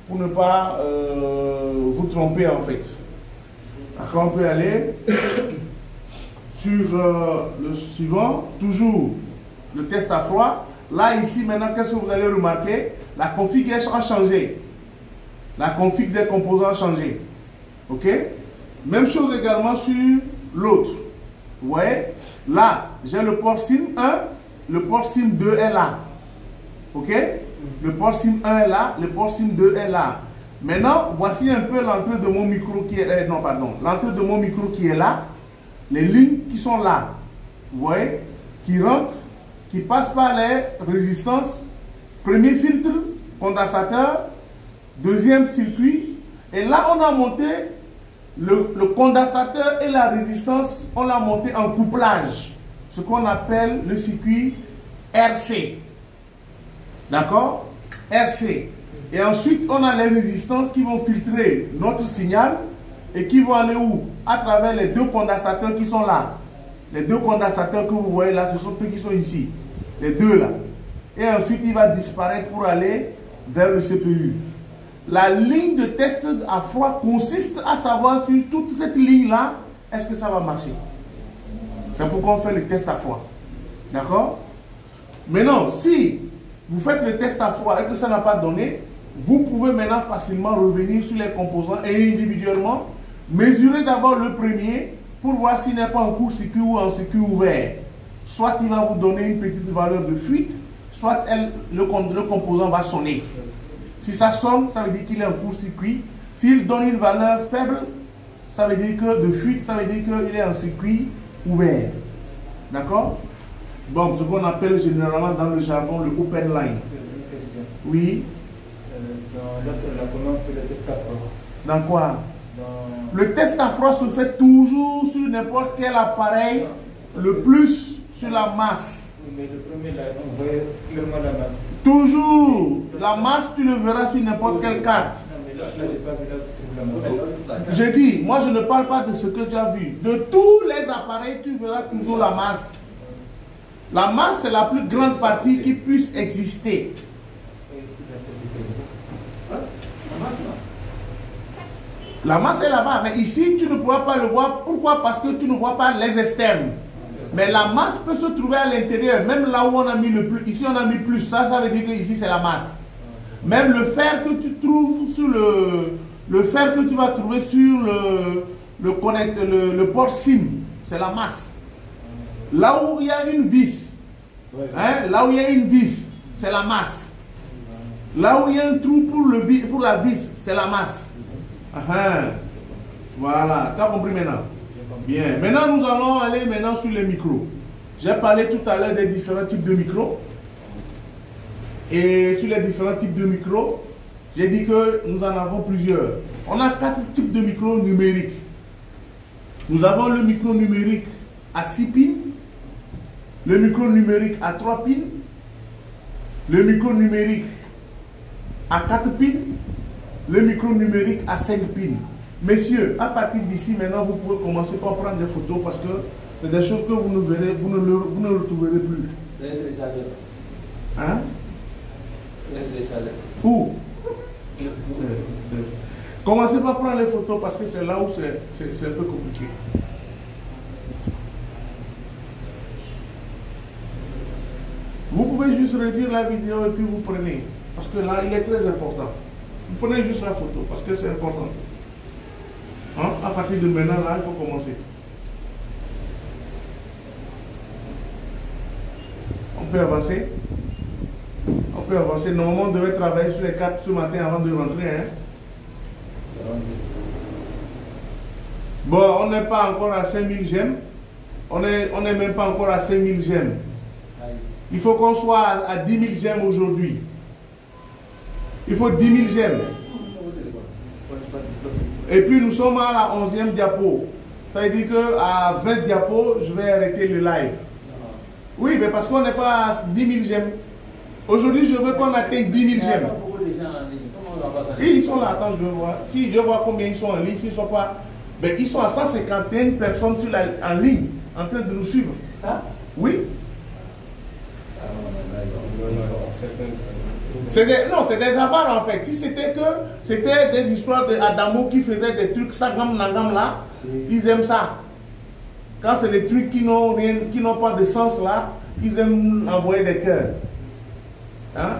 vous tromper en fait. D'accord, on peut aller sur le suivant. Toujours le test à froid. Là ici maintenant, qu'est-ce que vous allez remarquer? La config a changé. La config des composants a changé. Ok? Même chose également sur l'autre. Vous voyez? Là, j'ai le port SIM 1, le port SIM 2 est là. Ok? Le port SIM 1 est là, le port SIM 2 est là. Maintenant, voici un peu l'entrée de mon micro qui est non, pardon. L'entrée de mon micro qui est là. Les lignes qui sont là. Vous voyez? Qui rentrent, qui passent par les résistances. Premier filtre, condensateur. Deuxième circuit. Et là, on a monté le condensateur et la résistance, on l'a monté en couplage, ce qu'on appelle le circuit RC. D'accord? RC. Et ensuite, on a les résistances qui vont filtrer notre signal et qui vont aller où? À travers les deux condensateurs qui sont là. Les deux condensateurs que vous voyez là, ce sont ceux qui sont ici. Les deux là. Et ensuite, il va disparaître pour aller vers le CPU. La ligne de test à froid consiste à savoir si toute cette ligne-là, est-ce que ça va marcher. C'est pourquoi on fait le test à froid. D'accord? Maintenant, si vous faites le test à froid et que ça n'a pas donné, vous pouvez maintenant facilement revenir sur les composants et individuellement mesurer d'abord le premier pour voir s'il n'est pas en court-circuit ou en circuit ouvert. Soit il va vous donner une petite valeur de fuite, soit le composant va sonner. Si ça sonne, ça veut dire qu'il est en court-circuit. S'il donne une valeur faible, ça veut dire que de fuite, ça veut dire qu'il est en circuit ouvert. D'accord? Bon, ce qu'on appelle généralement dans le jargon le open line. Oui. Dans l'autre, là, comment on fait le test à froid? Dans quoi? Le test à froid se fait toujours sur n'importe quel appareil, le plus sur la masse. Mais le premier, là, on voit clairement la masse. Toujours. La masse, tu le verras sur n'importe quelle carte. Non, mais là, je n'ai pas vu là où tu trouves la masse. Je dis, moi je ne parle pas de ce que tu as vu. De tous les appareils, tu verras toujours la masse. La masse, c'est la plus grande partie qui puisse exister. La masse est là-bas, mais ici tu ne pourras pas le voir. Pourquoi? Parce que tu ne vois pas les externes. Mais la masse peut se trouver à l'intérieur, même là où on a mis le plus. Ici, on a mis plus. Ça veut dire que ici, c'est la masse. Même le fer que tu trouves sur le fer que tu vas trouver sur le port SIM, c'est la masse. Là où il y a une vis, hein, là où il y a une vis, c'est la masse. Là où il y a un trou pour la vis, c'est la masse. Voilà, tu as compris maintenant? Bien. Maintenant, nous allons aller maintenant sur les micros. J'ai parlé tout à l'heure des différents types de micros. Et sur les différents types de micros, j'ai dit que nous en avons plusieurs. On a 4 types de micros numériques. Nous avons le micro numérique à 6 pins, le micro numérique à 3 pins, le micro numérique à 4 pins, le micro numérique à 5 pins. Messieurs, à partir d'ici, maintenant, vous pouvez commencer par prendre des photos parce que c'est des choses que vous ne verrez, vous ne retrouverez plus. Hein? Où? Commencez par prendre les photos parce que c'est là où c'est un peu compliqué. Vous pouvez juste réduire la vidéo et puis vous prenez. Parce que là, il est très important. Vous prenez juste la photo parce que c'est important. Hein? À partir de maintenant, là, il faut commencer. On peut avancer. On peut avancer. Normalement, on devait travailler sur les 4 ce matin avant de rentrer. Hein? Bon, on n'est pas encore à 5000 j'aime. On n'est même pas encore à 5000 j'aime. Il faut qu'on soit à 10 000 j'aime aujourd'hui. Il faut 10 000 j'aime. Et puis nous sommes à la 11e diapo. Ça veut dire qu'à 20 diapos, je vais arrêter le live. Oui, mais parce qu'on n'est pas à 10 000 j'aime. Aujourd'hui, je veux qu'on atteigne 10 000 j'aime. Et ils sont là, attends, je veux voir. Si je vois combien ils sont en ligne, s'ils sont pas. Ben, ils sont à 151 personnes en ligne, en train de nous suivre. Ça? Oui. Non, c'est des avares en fait. Si c'était des histoires d'Adamo qui faisaient des trucs sagam nagam là, ils aiment ça. Quand c'est des trucs qui n'ont pas de sens là, ils aiment envoyer des cœurs. Hein?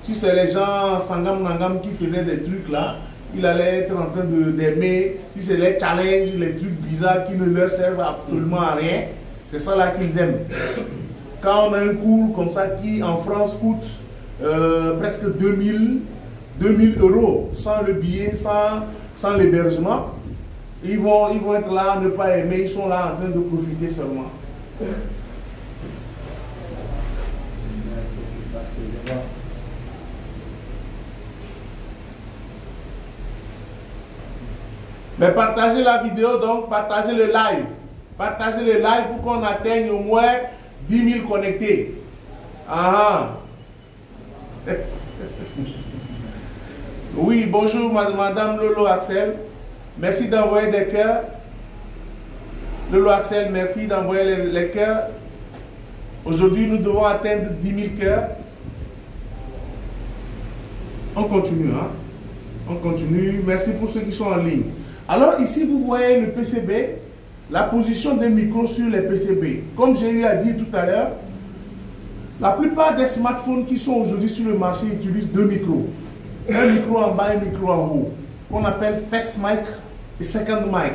Si c'est les gens sangam nagam qui faisaient des trucs là, il allait être en train d'aimer. Si c'est les challenges, les trucs bizarres qui ne leur servent absolument à rien, c'est ça là qu'ils aiment. Quand on a un cours comme ça qui en France coûte presque 2000 euros, sans le billet, sans l'hébergement, ils vont être là à ne pas aimer, ils sont là en train de profiter seulement. Mais partagez la vidéo, donc partagez le live. Partagez le live pour qu'on atteigne au moins 10 000 connectés. Ah. Oui, bonjour Madame Lolo Axel. Merci d'envoyer des cœurs. Lolo Axel, merci d'envoyer les cœurs. Aujourd'hui, nous devons atteindre 10 000 cœurs. On continue, hein? On continue. Merci pour ceux qui sont en ligne. Alors ici, vous voyez le PCB, la position des micros sur les PCB. Comme j'ai eu à dire tout à l'heure, la plupart des smartphones qui sont aujourd'hui sur le marché utilisent 2 micros. Un micro en bas et un micro en haut, qu'on appelle first mic et second mic.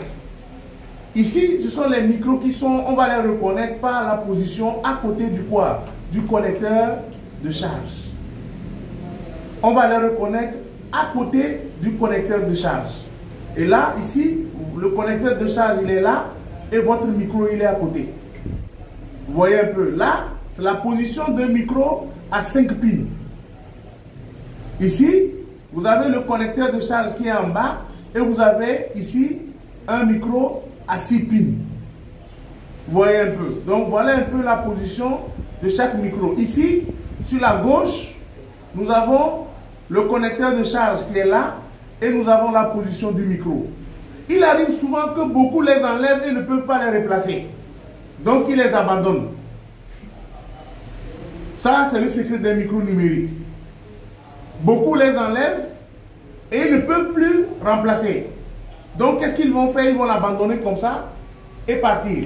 Ici, ce sont les micros qui sont, on va les reconnaître par la position à côté du quoi? Du connecteur de charge. On va les reconnaître à côté du connecteur de charge. Et là, ici, le connecteur de charge, il est là, et votre micro, il est à côté. Vous voyez un peu, là, c'est la position d'un micro à 5 pins. Ici, vous avez le connecteur de charge qui est en bas, et vous avez ici un micro à 6 pins. Vous voyez un peu. Donc, voilà un peu la position de chaque micro. Ici, sur la gauche, nous avons le connecteur de charge qui est là, et nous avons la position du micro. Il arrive souvent que beaucoup les enlèvent et ne peuvent pas les replacer. Donc, ils les abandonnent. Ça, c'est le secret des micros numériques. Beaucoup les enlèvent et ils ne peuvent plus remplacer. Donc, qu'est-ce qu'ils vont faire? Ils vont l'abandonner comme ça et partir.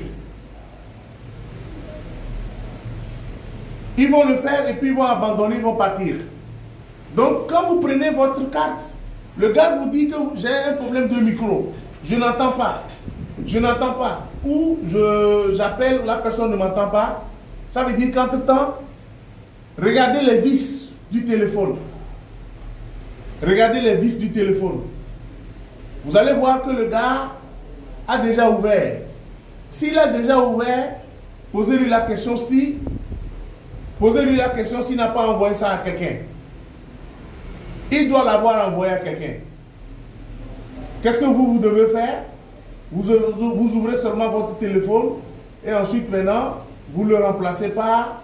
Ils vont le faire et puis ils vont abandonner, ils vont partir. Donc, quand vous prenez votre carte, le gars vous dit que j'ai un problème de micro. Je n'entends pas. Je n'entends pas. Ou j'appelle, la personne ne m'entend pas. Ça veut dire qu'entre-temps, regardez les vis du téléphone. Regardez les vis du téléphone. Vous allez voir que le gars a déjà ouvert. S'il a déjà ouvert, posez-lui la question s'il n'a pas envoyé ça à quelqu'un. Il doit l'avoir envoyé à quelqu'un. Qu'est-ce que vous devez faire? Vous ouvrez seulement votre téléphone et ensuite maintenant, vous le remplacez par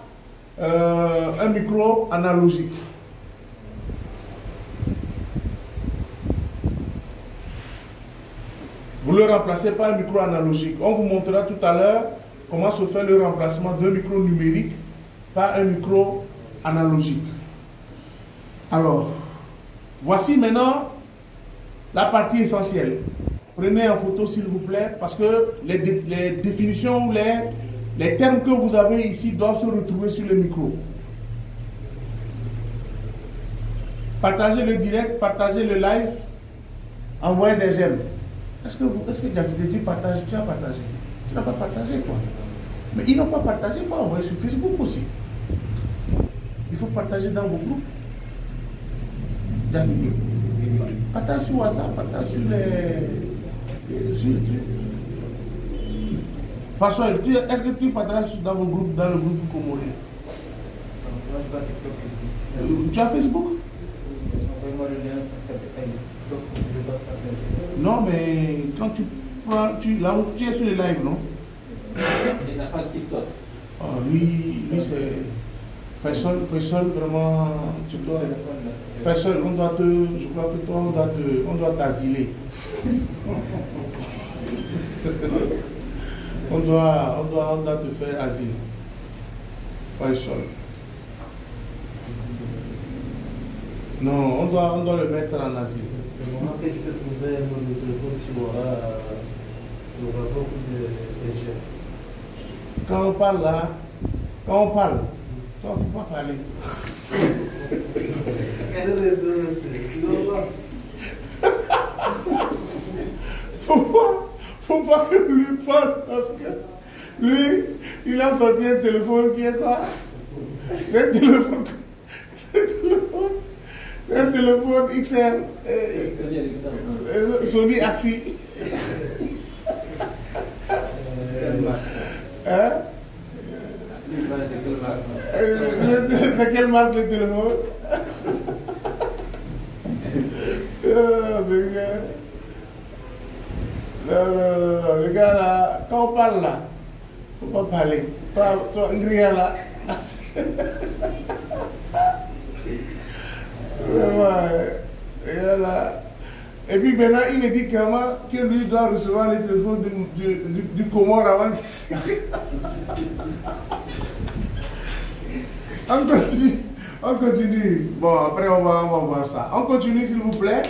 un micro analogique. Vous le remplacez par un micro analogique. On vous montrera tout à l'heure comment se fait le remplacement d'un micro numérique par un micro analogique. Alors, voici maintenant la partie essentielle. Prenez en photo s'il vous plaît, parce que les définitions ou les termes que vous avez ici doivent se retrouver sur le micro. Partagez le direct, partagez le live, envoyez des j'aime. Est-ce que tu partages? Tu as partagé? Tu n'as pas partagé quoi? Mais ils n'ont pas partagé, il faut envoyer sur Facebook aussi. Il faut partager dans vos groupes. Partage sur WhatsApp, partage sur les trucs. François, est-ce que tu partages dans vos groupes, dans le groupe comorien? Tu as Facebook? Non, mais quand tu prends, là où tu es sur les lives, non? Il n'a pas de TikTok. Oh, lui c'est Faisal, vraiment. Tu dois, Faisal, je crois que toi, on doit t'asiler. on doit te faire asile. Faisal. Non, on doit le mettre en asile. Comment que tu peux trouver mon téléphone si on aura beaucoup de jeunes? Quand on parle là, toi, il ne faut pas parler. Faut pas que lui parle parce que lui, il a sorti un téléphone qui est quoi? C'est un téléphone XR. Sony Axi. Hein? C'est quelle marque le téléphone? Non, le gars là, quand on parle là, faut pas parler. Toi, Ingria là. Et puis maintenant, il me dit clairement que lui doit recevoir les téléphones du Comore avant. On continue. Bon, après on va voir ça. On continue s'il vous plaît.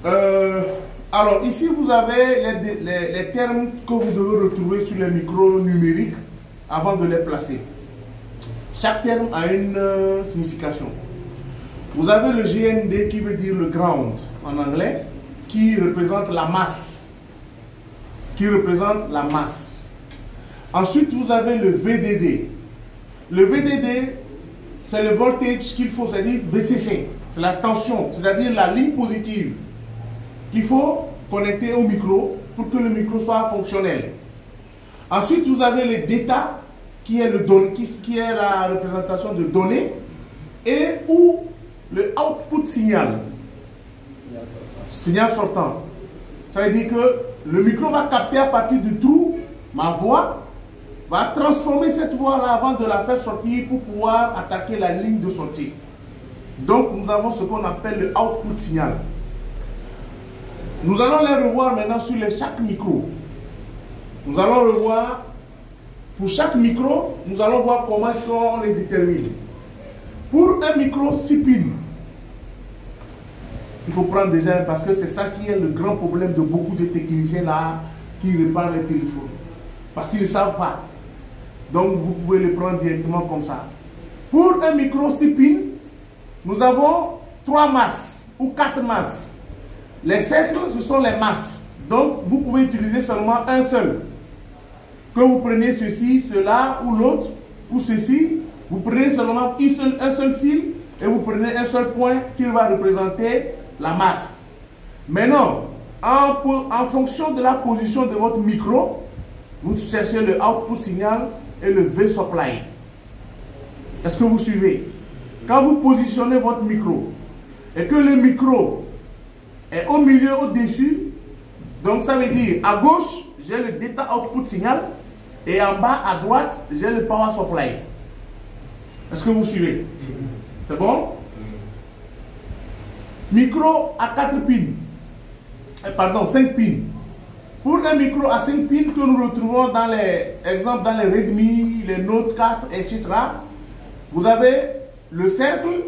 Alors ici vous avez les termes que vous devez retrouver sur les micros numériques avant de les placer. Chaque terme a une signification. Vous avez le GND qui veut dire le ground en anglais, qui représente la masse. Ensuite, vous avez le VDD. Le VDD, c'est le voltage qu'il faut, c'est-à-dire VCC. C'est la tension, c'est-à-dire la ligne positive qu'il faut connecter au micro pour que le micro soit fonctionnel. Ensuite, vous avez le data qui est la représentation de données et où le output signal sortant. Ça veut dire que le micro va capter à partir du trou ma voix, va transformer cette voix-là avant de la faire sortir pour pouvoir attaquer la ligne de sortie. Donc nous avons ce qu'on appelle le output signal. Nous allons les revoir maintenant sur chaque micro. Nous allons revoir pour chaque micro, nous allons voir comment est-ce qu'on les détermine. Pour un micro 6 pins, il faut prendre déjà parce que c'est ça qui est le grand problème de beaucoup de techniciens là qui réparent les téléphones. Parce qu'ils ne savent pas. Donc vous pouvez les prendre directement comme ça. Pour un micro 6 pins, nous avons 3 masses ou 4 masses. Les cercles, ce sont les masses. Donc, vous pouvez utiliser seulement un seul. Que vous preniez ceci, cela ou l'autre, ou ceci, vous prenez seulement un seul fil et vous prenez un seul point qui va représenter la masse. Maintenant, en fonction de la position de votre micro, vous cherchez le output signal et le V-supply. Est-ce que vous suivez? Quand vous positionnez votre micro et que le micro est au milieu, au-dessus, donc ça veut dire à gauche, j'ai le data output signal et en bas à droite, j'ai le power supply. Est-ce que vous suivez? C'est bon? Micro à 4 pins. Pardon, 5 pins. Pour un micro à 5 pins que nous retrouvons dans les exemples dans les Redmi, les Note 4, etc., vous avez le cercle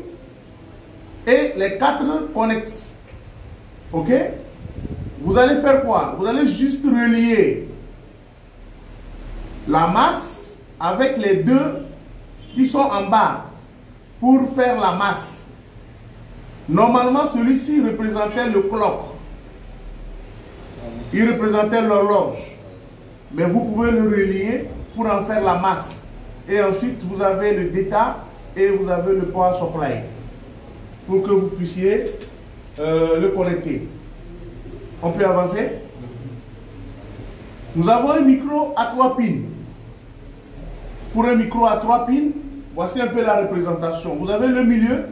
et les 4 connects. Ok? Vous allez faire quoi? Vous allez juste relier la masse avec les 2 qui sont en bas pour faire la masse. Normalement, celui-ci représentait le clock. Il représentait l'horloge. Mais vous pouvez le relier pour en faire la masse. Et ensuite, vous avez le data et vous avez le power supply pour que vous puissiez le connecter. On peut avancer? Nous avons un micro à 3 pins. Pour un micro à 3 pins, voici un peu la représentation. Vous avez le milieu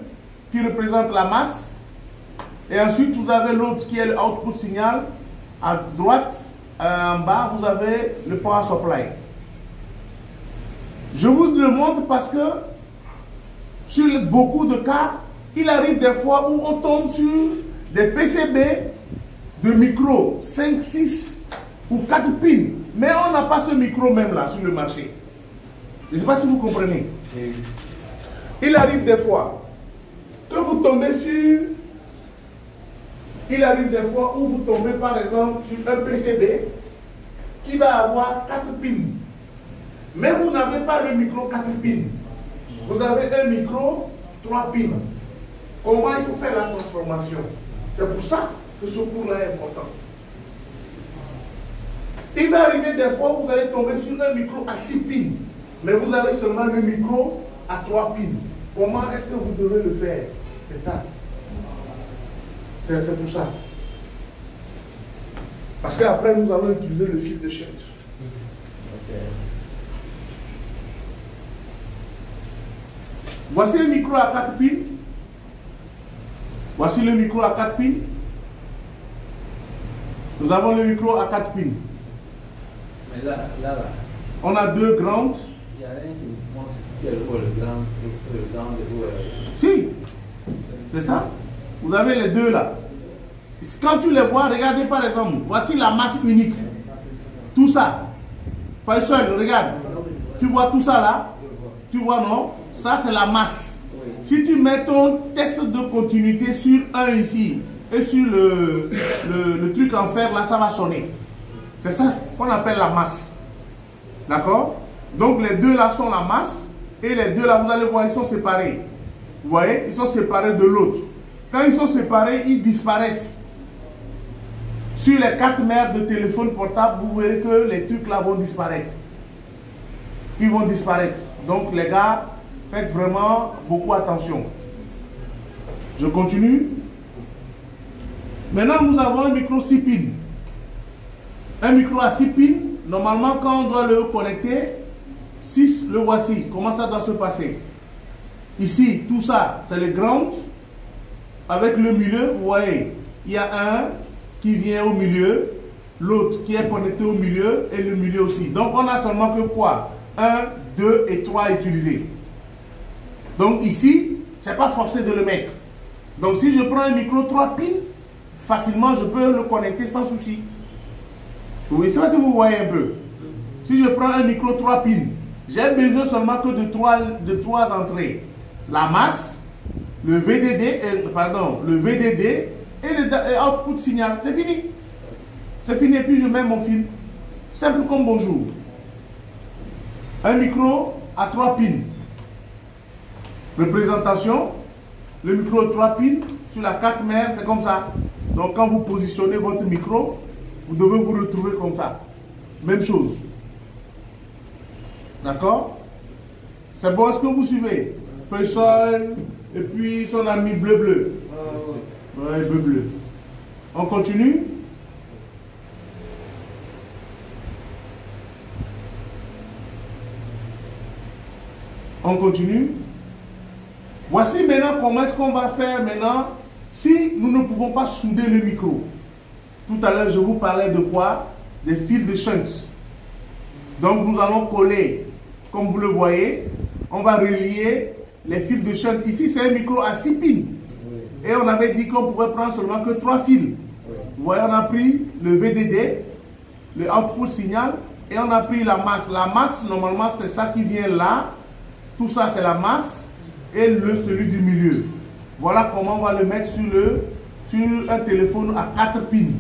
qui représente la masse. Et ensuite, vous avez l'autre qui est le output signal. À droite, en bas, vous avez le power supply. Je vous le montre parce que sur beaucoup de cas, il arrive des fois où on tombe sur des PCB de micro 5, 6 ou 4 pins. Mais on n'a pas ce micro même là sur le marché. Je ne sais pas si vous comprenez. Il arrive des fois que vous tombez sur... Il arrive des fois où vous tombez par exemple sur un PCB qui va avoir 4 pins. Mais vous n'avez pas le micro 4 pins. Vous avez un micro 3 pins. Comment il faut faire la transformation? C'est pour ça que ce cours-là est important. Il va arriver des fois où vous allez tomber sur un micro à 6 pins. Mais vous avez seulement le micro à 3 pins. Comment est-ce que vous devez le faire? C'est ça. C'est pour ça. Parce qu'après, nous allons utiliser le fil de shunt. Okay. Voici un micro à 4 pins. Voici le micro à 4 pins. Nous avons le micro à 4 pins. Mais là. On a 2 grounds. Il n'y a rien qui montre le ground, Si, c'est ça. Vous avez les 2 là. Quand tu les vois, regardez par exemple, voici la masse unique. Tout ça. Faisal, regarde. Tu vois tout ça là? Tu vois, non? Ça, c'est la masse. Si tu mets ton test de continuité sur 1 ici et sur le truc en fer là, ça va sonner. C'est ça qu'on appelle la masse. D'accord? Donc les 2 là sont la masse et les 2 là, vous allez voir, ils sont séparés. Vous voyez? Ils sont séparés de l'autre. Quand ils sont séparés, ils disparaissent. Sur les 4 mères de téléphone portable, vous verrez que les trucs là vont disparaître. Ils vont disparaître. Donc les gars, faites vraiment beaucoup attention. Je continue. Maintenant, nous avons un micro 6 pins. Un micro à 6 pins. Normalement, quand on doit le connecter, 6, le voici. Comment ça doit se passer? Ici, tout ça, c'est le ground. Avec le milieu, vous voyez, il y a un qui vient au milieu, l'autre qui est connecté au milieu et le milieu aussi. Donc, on a seulement que quoi? 1, 2 et 3 à utiliser. Donc, ici, ce n'est pas forcé de le mettre. Donc, si je prends un micro 3 pins, facilement, je peux le connecter sans souci. Oui, je ne sais pas si vous voyez un peu. Si je prends un micro 3 pins, j'ai besoin seulement que de 3 entrées. La masse, le VDD et le output signal. C'est fini. C'est fini. Et puis je mets mon fil. Simple comme bonjour. Un micro à 3 pins. Représentation, le micro 3 pins sur la 4 mères, c'est comme ça. Donc quand vous positionnez votre micro, vous devez vous retrouver comme ça. Même chose. D'accord? C'est bon, est-ce que vous suivez? Feuille sol, et puis son ami bleu-bleu. Ouais, bleu-bleu. On continue? On continue. Voici maintenant comment est-ce qu'on va faire maintenant si nous ne pouvons pas souder le micro. Tout à l'heure, je vous parlais de quoi? Des fils de shunt. Donc, nous allons coller, comme vous le voyez, on va relier les fils de shunt. Ici, c'est un micro à 6 pins. Et on avait dit qu'on pouvait prendre seulement que 3 fils. Vous voyez, on a pris le VDD, le output signal, et on a pris la masse. La masse, normalement, c'est ça qui vient là. Tout ça, c'est la masse et celui du milieu. Voilà comment on va le mettre sur un téléphone à 4 pins.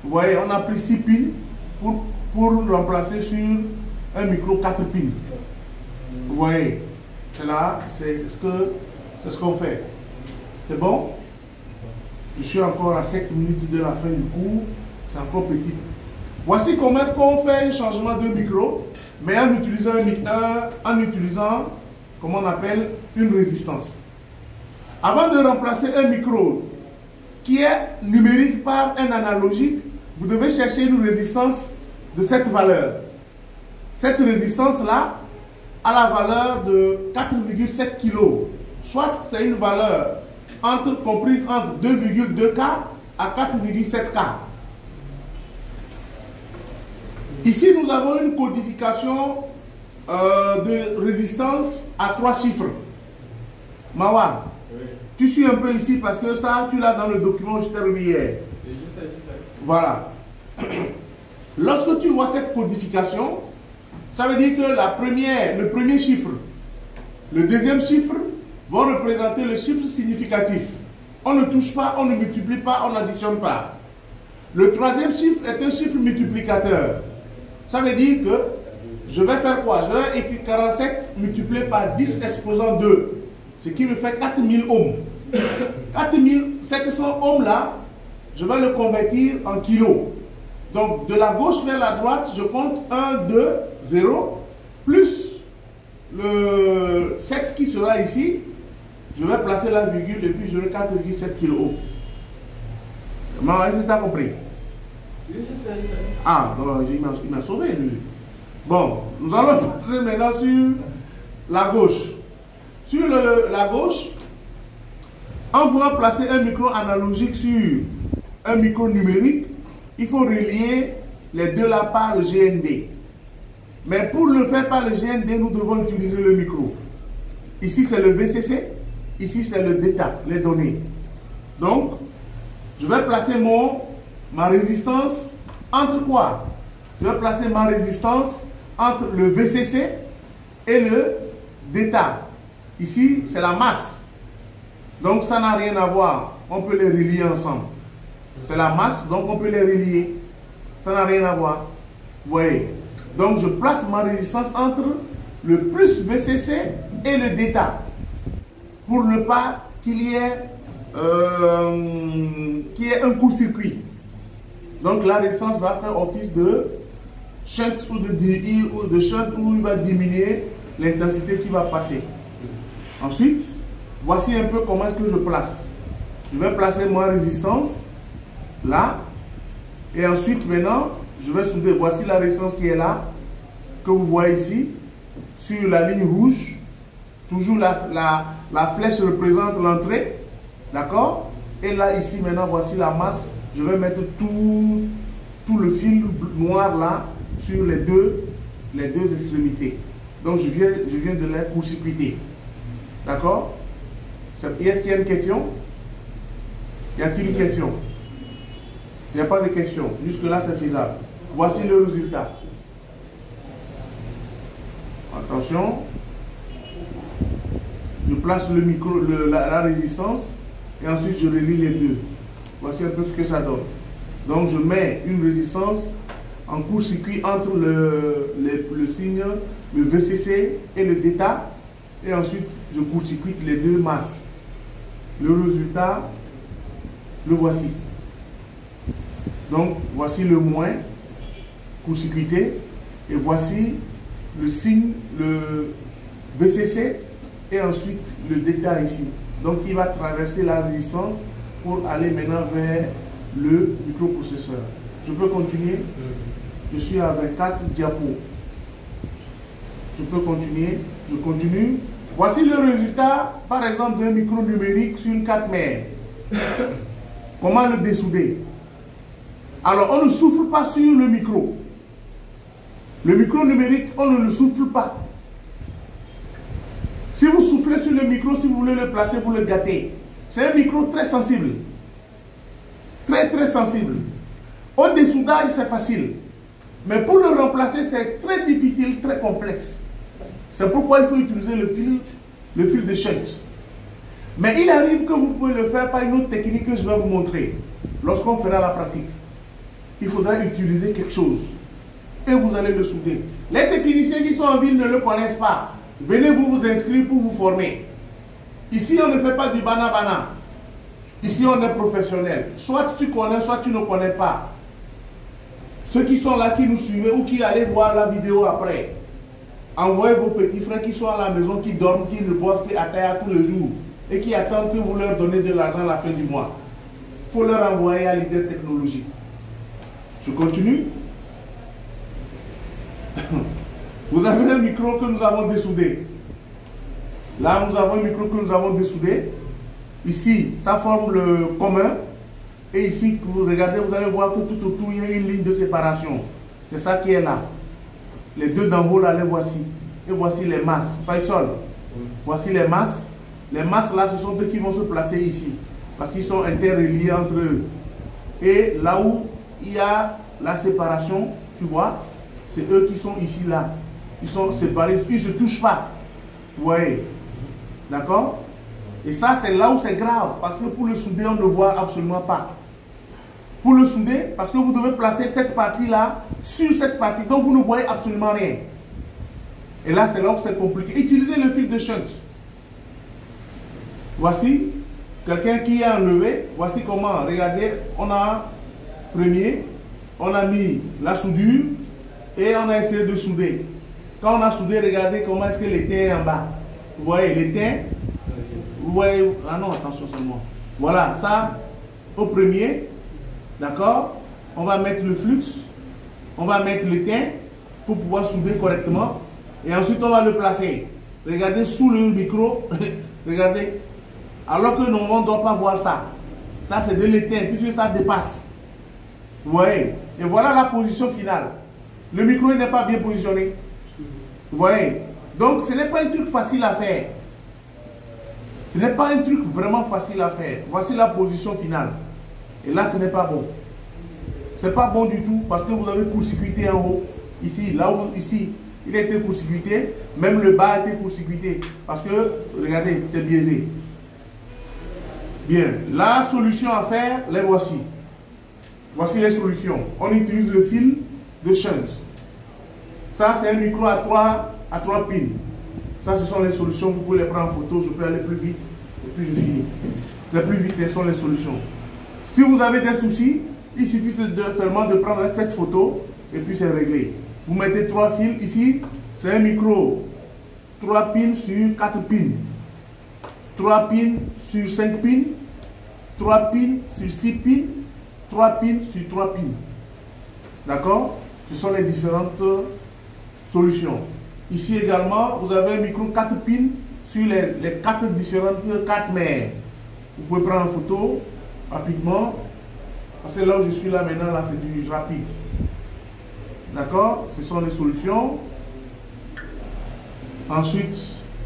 Vous voyez, on a pris 6 pins pour remplacer sur un micro 4 pins. Vous voyez, c'est là, c'est ce qu'on fait. C'est bon? Je suis encore à 7 minutes de la fin du cours. C'est encore petit. Voici comment est-ce qu'on fait un changement de micro, mais en utilisant comment on appelle, une résistance. Avant de remplacer un micro qui est numérique par un analogique, vous devez chercher une résistance de cette valeur. Cette résistance-là a la valeur de 4,7 kg. Soit c'est une valeur comprise entre 2,2 K à 4,7 K. Ici, nous avons une codification de résistance à 3 chiffres. Mawa, oui. Tu suis un peu ici parce que ça, tu l'as dans le document que je t'ai remis hier. Je sais. Voilà. Lorsque tu vois cette codification, ça veut dire que le premier chiffre, le deuxième chiffre vont représenter le chiffre significatif. On ne touche pas, on ne multiplie pas, on n'additionne pas. Le troisième chiffre est un chiffre multiplicateur. Ça veut dire que je vais faire quoi? Je vais écrire 47 multiplié par 10 exposant 2. Ce qui me fait 4000 ohms. 4700 ohms là, je vais le convertir en kilos. Donc de la gauche vers la droite, je compte 1, 2, 0, plus le 7 qui sera ici. Je vais placer la virgule et puis j'aurai 4,7 kilo ohms. Est-ce que tu as compris? Oui, je sais. Ah, donc il m'a sauvé lui. Bon, nous allons passer maintenant sur la gauche. Sur la gauche, en voulant placer un micro analogique sur un micro numérique, il faut relier les deux là par le GND. Mais pour le faire par le GND, nous devons utiliser le micro. Ici, c'est le VCC. Ici, c'est le data, les données. Donc, je vais placer ma résistance entre quoi? Je vais placer ma résistance entre le VCC et le data. Ici, c'est la masse. Donc, ça n'a rien à voir. On peut les relier ensemble. C'est la masse, donc on peut les relier. Ça n'a rien à voir. Vous voyez? Donc, je place ma résistance entre le plus VCC et le data. Pour ne pas qu'il y ait un court-circuit. Donc, la résistance va faire office de shunt ou de shunt où il va diminuer l'intensité qui va passer. Ensuite, voici un peu comment est-ce que je place. Je vais placer ma résistance là. Et ensuite, maintenant, je vais souder. Voici la résistance qui est là, que vous voyez ici, sur la ligne rouge. Toujours la flèche représente l'entrée. D'accord? Et là, ici, maintenant, voici la masse. Je vais mettre tout le fil noir là sur les deux extrémités. Donc, je viens de les court-circuiter. D'accord? Est-ce qu'il y a une question? Y a-t-il une question? Il n'y a pas de question. Jusque-là, c'est faisable. Voici le résultat. Attention. Je place le micro, la résistance et ensuite je relie les deux. Voici un peu ce que ça donne. Donc je mets une résistance en court-circuit entre le signe, le VCC et le data. et ensuite je court-circuite les deux masses. Le résultat, le voici. Donc voici le moins court-circuité et voici le signe, le VCC et ensuite le détail ici. Donc il va traverser la résistance pour aller maintenant vers le microprocesseur. Je peux continuer? Je suis à 24 diapos. Je peux continuer? Je continue. Voici le résultat, par exemple, d'un micro numérique sur une carte mère. Comment le dessouder? Alors, on ne souffle pas sur le micro. Le micro numérique, on ne le souffle pas. Si vous soufflez sur le micro, si vous voulez le placer, vous le gâtez. C'est un micro très sensible. Très, très sensible. Au dessoudage, c'est facile. Mais pour le remplacer, c'est très difficile, très complexe. C'est pourquoi il faut utiliser le fil de shunt. Mais il arrive que vous pouvez le faire par une autre technique que je vais vous montrer. Lorsqu'on fera la pratique, il faudra utiliser quelque chose. Et vous allez le souder. Les techniciens qui sont en ville ne le connaissent pas. Venez vous inscrire pour vous former. Ici, on ne fait pas du bana-bana. Ici, on est professionnel. Soit tu connais, soit tu ne connais pas. Ceux qui sont là, qui nous suivent ou qui allaient voir la vidéo après, envoyez vos petits frères qui sont à la maison, qui dorment, qui ne boivent qu'Ataya tous les jours et qui attendent que vous leur donnez de l'argent à la fin du mois. Il faut leur envoyer à Leader Technologie. Je continue. Vous avez un micro que nous avons dessoudé. Là, nous avons un micro que nous avons dessoudé. Ici, ça forme le commun. Et ici, vous regardez, vous allez voir que tout autour, il y a une ligne de séparation. C'est ça qui est là. Les deux d'en haut, là, les voici. Et voici les masses. Faisal, voici les masses. Les masses, là, ce sont eux qui vont se placer ici. Parce qu'ils sont interreliés entre eux. Et là où il y a la séparation, tu vois, c'est eux qui sont ici, là. Ils sont séparés, ils ne se touchent pas. Vous voyez? D'accord? Et ça, c'est là où c'est grave. Parce que pour le souder, on ne voit absolument pas. Pour le souder, parce que vous devez placer cette partie-là sur cette partie, donc vous ne voyez absolument rien. Et là, c'est là où c'est compliqué. Utilisez le fil de shunt. Voici quelqu'un qui a enlevé. Voici comment. Regardez, on a premier, on a mis la soudure et on a essayé de souder. Quand on a soudé, regardez comment est-ce que l'étain est en bas. Vous voyez l'étain? Vous voyez? Ah non, attention seulement. Voilà, ça, au premier. D'accord? On va mettre le flux, on va mettre le teint pour pouvoir souder correctement. Et ensuite, on va le placer. Regardez sous le micro. Regardez. Alors que non, on ne doit pas voir ça. Ça, c'est de l'étain, puisque ça dépasse. Vous voyez? Et voilà la position finale. Le micro n'est pas bien positionné. Vous voyez? Donc, ce n'est pas un truc facile à faire. Ce n'est pas un truc vraiment facile à faire. Voici la position finale. Et là, ce n'est pas bon. Ce n'est pas bon du tout parce que vous avez court-circuité en haut. Ici, là où, ici, il a été court-circuité. Même le bas a été court-circuité. Parce que, regardez, c'est biaisé. Bien. La solution à faire, les voici. Voici les solutions. On utilise le fil de shunt. Ça, c'est un micro à 3 pins. Ça, ce sont les solutions. Vous pouvez les prendre en photo. Je peux aller plus vite. Et puis, je finis. C'est plus vite, ce sont les solutions. Si vous avez des soucis, il suffit seulement de prendre cette photo et puis c'est réglé. Vous mettez 3 fils ici, c'est un micro 3 pins sur 4 pins, 3 pins sur 5 pins, 3 pins sur 6 pins, 3 pins sur 3 pins. D'accord? Ce sont les différentes solutions. Ici également, vous avez un micro 4 pins sur les 4 différentes cartes mères. Vous pouvez prendre en photo rapidement, parce que là où je suis là maintenant, là c'est du rapide. D'accord? Ce sont les solutions. Ensuite,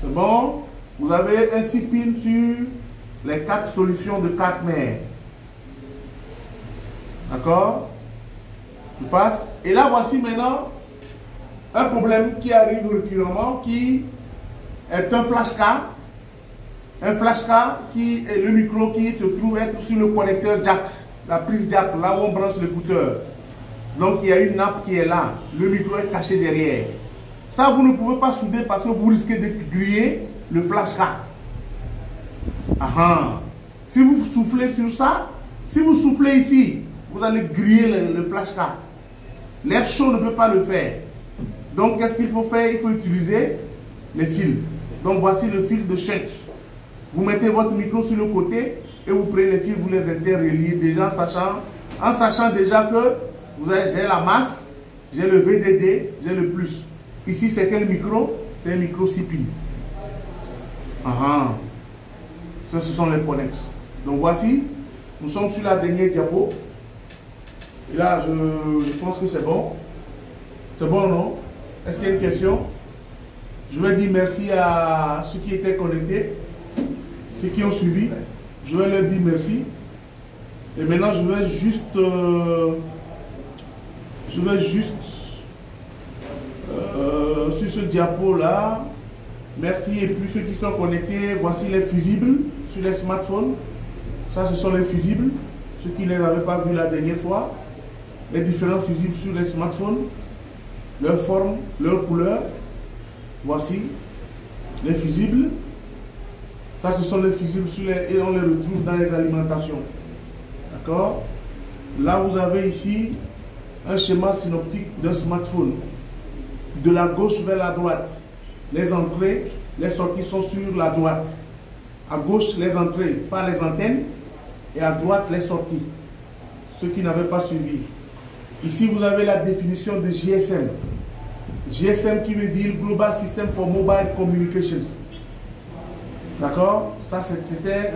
c'est bon. Vous avez un 6 pins sur les 4 solutions de cartes mères. D'accord? Je passe. Et là, voici maintenant un problème qui arrive récurremment, qui est un flashcard. Un flashcard qui est le micro qui se trouve être sur le connecteur jack, la prise jack, là où on branche l'écouteur. Donc il y a une nappe qui est là, le micro est caché derrière. Ça vous ne pouvez pas souder parce que vous risquez de griller le flash card. Si vous soufflez sur ça, si vous soufflez ici, vous allez griller le flash card. L'air chaud ne peut pas le faire. Donc, qu'est-ce qu'il faut faire? Il faut utiliser les fils. Donc, voici le fil de shunt. Vous mettez votre micro sur le côté et vous prenez les fils, vous les interreliez déjà en sachant déjà que j'ai la masse, j'ai le VDD, j'ai le plus. Ici, c'est quel micro? C'est un micro 6 pins. Ça, ce sont les connexes. Donc, voici, nous sommes sur la dernière diapo. Et là, je pense que c'est bon. C'est bon, non? Est-ce qu'il y a une question? Je vais dire merci à ceux qui étaient connectés, ceux qui ont suivi. Je vais leur dire merci. Et maintenant, je vais juste sur ce diapo-là, merci. Et puis ceux qui sont connectés, voici les fusibles sur les smartphones. Ça, ce sont les fusibles. Ceux qui ne les avaient pas vus la dernière fois. Les différents fusibles sur les smartphones, leur forme, leur couleur. Voici les fusibles. Ça, ce sont les fusibles et on les retrouve dans les alimentations. D'accord? Là, vous avez ici un schéma synoptique d'un smartphone. De la gauche vers la droite, les entrées, les sorties sont sur la droite. À gauche, les entrées par les antennes et à droite, les sorties. Ceux qui n'avaient pas suivi. Ici, vous avez la définition de GSM. GSM qui veut dire Global System for Mobile Communications. D'accord? Ça, c'était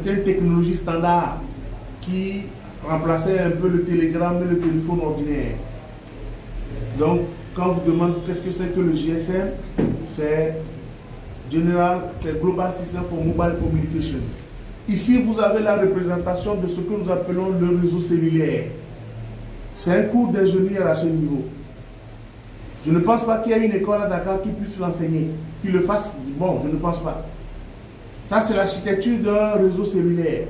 une technologie standard qui remplaçait un peu le télégramme et le téléphone ordinaire. Donc, quand on vous demande qu'est-ce que c'est que le GSM, c'est Global System for Mobile Communication. Ici, vous avez la représentation de ce que nous appelons le réseau cellulaire. C'est un cours d'ingénieur à ce niveau. Je ne pense pas qu'il y ait une école à Dakar qui puisse l'enseigner, qui le fasse. Bon, je ne pense pas. Ça, c'est l'architecture d'un réseau cellulaire.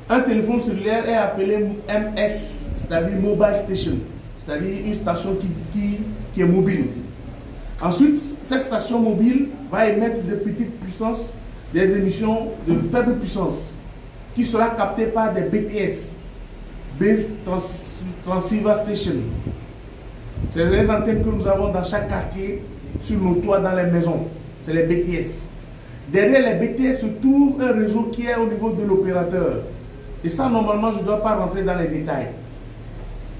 Un téléphone cellulaire est appelé MS, c'est-à-dire Mobile Station, c'est-à-dire une station qui est mobile. Ensuite, cette station mobile va émettre de petites puissances, des émissions de faible puissance, qui sera captée par des BTS, Base Transceiver Station. C'est les antennes que nous avons dans chaque quartier, sur nos toits, dans les maisons. C'est les BTS. Derrière les BTS se trouve un réseau qui est au niveau de l'opérateur. Et ça, normalement, je ne dois pas rentrer dans les détails.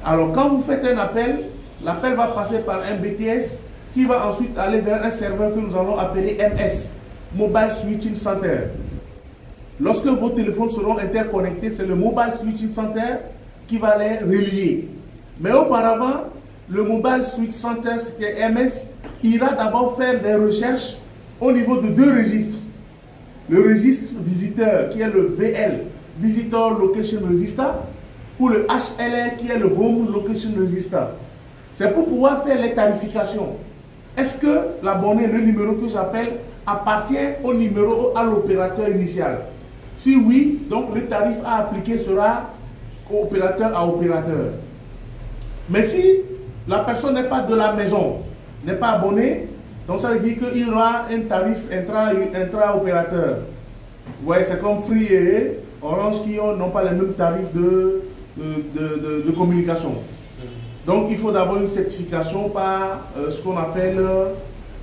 Alors, quand vous faites un appel, l'appel va passer par un BTS qui va ensuite aller vers un serveur que nous allons appeler MS, Mobile Switching Center. Lorsque vos téléphones seront interconnectés, c'est le Mobile Switching Center qui va les relier. Mais auparavant, le Mobile Switch Center, qui est MS, ira d'abord faire des recherches au niveau de deux registres. Le registre visiteur, qui est le VL, Visitor Location Register, ou le HLR, qui est le Home Location Register. C'est pour pouvoir faire les tarifications. Est-ce que l'abonné, le numéro que j'appelle, appartient au numéro à l'opérateur initial? Si oui, donc le tarif à appliquer sera opérateur à opérateur. Mais si la personne n'est pas de la maison, n'est pas abonnée, donc ça veut dire qu'il y aura un tarif intra-opérateur. Vous voyez, c'est comme Free et Orange qui n'ont pas les mêmes tarifs de communication. Donc il faut d'abord une certification par ce qu'on appelle